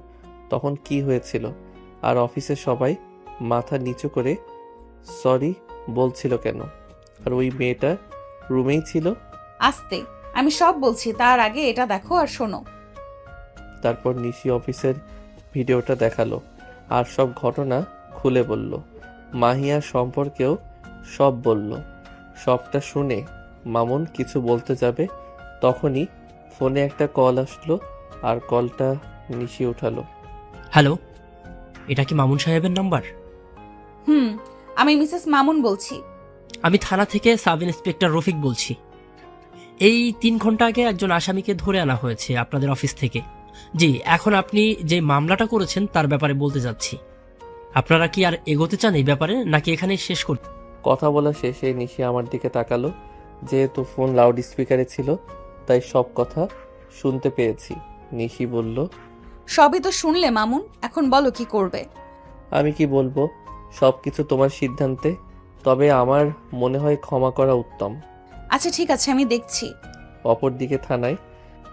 তখন কি হয়েছিল? আর অফিসের সবাই মাথা নিচু করে সরি বলছিল কেন? আর ওই মেয়েটা রুমেই ছিল। আস্তে, আমি সব বলছি, তার আগে এটা দেখো আর শোনো। তারপর নিশি অফিসের ভিডিওটা দেখালো আর সব ঘটনা খুলে বলল। মাহিয়া সম্পর্কেও সব বলল। সবটা শুনে মামুন কিছু বলতে যাবে, তখনই ফোনে একটা কল আসলো আর কলটা নিশি উঠালো। হ্যালো, এটা কি মামুন সাহেবের নাম্বার? আমি মিসেস মামুন বলছি। আমি থানা থেকে সাব ইন্সপেক্টর রফিক বলছি। এই 3 ঘন্টা আগে একজন আসামিকে ধরে আনা হয়েছে আপনাদের অফিস থেকে। জি, এখন আপনি যে মামলাটা করেছেন তার ব্যাপারে বলতে যাচ্ছি। আপনারা কি আর এগোতে চান এই ব্যাপারে, নাকি এখানে শেষ করতে? কথা বলা শেষে নিশি আমার দিকে তাকালো। যেহেতু ফোন লাউড স্পিকারে ছিল তাই সব কথা শুনতে পেয়েছি। নিশি বলল, সবই তো শুনলে মামুন, এখন বলো কি করবে? আমি কি বলবো, সব কিছু তোমার সিদ্ধান্তে, তবে আমার মনে হয় ক্ষমা করা উত্তম। আচ্ছা ঠিক আছে, আমি দেখছি। অপরদিকে থানায়।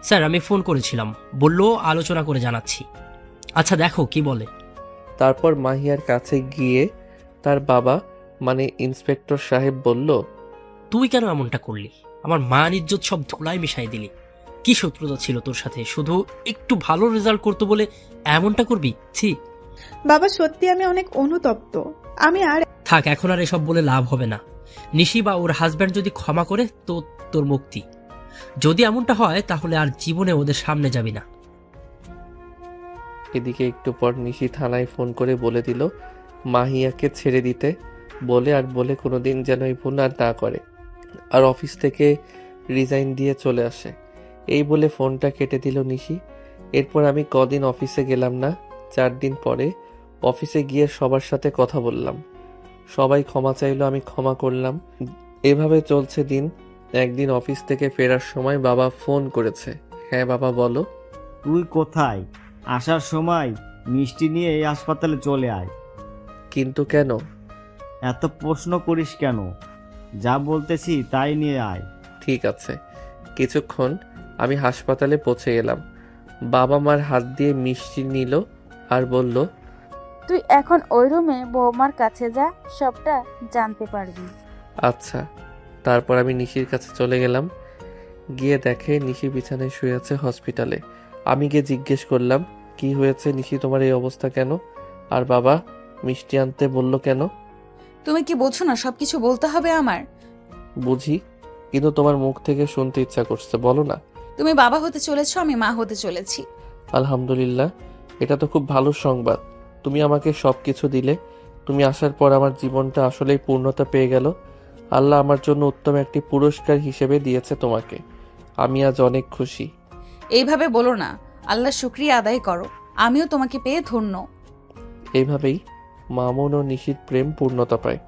স্যার, আমি ফোন করেছিলাম, বললো আলোচনা করে জানাচ্ছি। আচ্ছা দেখো কি বলে। তারপর মাহিয়ার কাছে গিয়ে তার বাবা মানে ইন্সপেক্টর সাহেব বলল, তুই কেন এমনটা করলি? আমার মান ইজ্জত সব ধুলায় মিশাই দিলি। কি শত্রুতা ছিল তোর সাথে? শুধু একটু ভালো রেজাল্ট করতে বলে এমনটা করবি? ছি। বাবা সত্যি আমি অনেক অনুতপ্ত। আমি আর থাক, এখন আর এসব বলে লাভ হবে না। নিশি বা ওর হাজব্যান্ড যদি ক্ষমা করে তো তোর মুক্তি। যদি এমনটা হয় তাহলে আর জীবনে ওদের সামনে যাবি না। এদিকে একটু পর নিশি থানায় ফোন করে বলে দিল মাহিয়াকে ছেড়ে দিতে, বলে কোনোদিন যেন এই ভুল আর না করে, আর অফিস থেকে রিজাইন দিয়ে চলে আসে। এই বলে ফোনটা কেটে দিল নিশি। এরপর আমি কদিন অফিসে গেলাম না। 4 দিন পরে অফিসে গিয়ে সবার সাথে কথা বললাম। সবাই ক্ষমা চাইলো, আমি ক্ষমা করলাম। এভাবে চলছে দিন। একদিন অফিস থেকে ফেরার সময় বাবা ফোন করেছে। হ্যাঁ বাবা বলো। তুই কোথায়? আসার সময় মিষ্টি নিয়ে এই হাসপাতালে চলে আয়। কিন্তু কেন? এত প্রশ্ন করিস কেন? যা বলতেছি তাই নিয়ে আয়। ঠিক আছে। কিছুক্ষণ আমি হাসপাতালে পৌঁছে গেলাম। বাবা মার হাত দিয়ে মিষ্টি নিল আর বলল, তুই এখন ওই রুমে বৌমার কাছে যা, সবটা জানতে পারবি। আচ্ছা। তারপর আমি নিশির কাছে চলে গেলাম। গিয়ে দেখে নিশি বিছানায় শুয়ে আছে হসপিটালে। আমি গিয়ে জিজ্ঞেস করলাম, কি হয়েছে নিশি, তোমার এই অবস্থা কেন? আর বাবা মিষ্টি আনতে বলল কেন? তুমি কি বোঝো না সবকিছু বলতে হবে আমার? বুঝি, কিন্তু তোমার মুখ থেকে শুনতে ইচ্ছা করছে, বলো না। তুমি বাবা হতে চলেছো, আমি মা হতে চলেছি। আলহামদুলিল্লাহ, এটা তো খুব ভালো সংবাদ। তুমি আমাকে সবকিছু দিলে। তুমি আসার পর আমার জীবনটা আসলেই পূর্ণতা পেয়ে গেল। আল্লাহ আমার জন্য উত্তম একটি পুরস্কার হিসেবে দিয়েছে তোমাকে। আমি আজ অনেক খুশি। এইভাবে বলো না, আল্লাহ শুকরিয়া আদায় করো। আমিও তোমাকে পেয়ে ধন্য। এইভাবেই মামুন ও নিশির প্রেম পূর্ণতা পায়।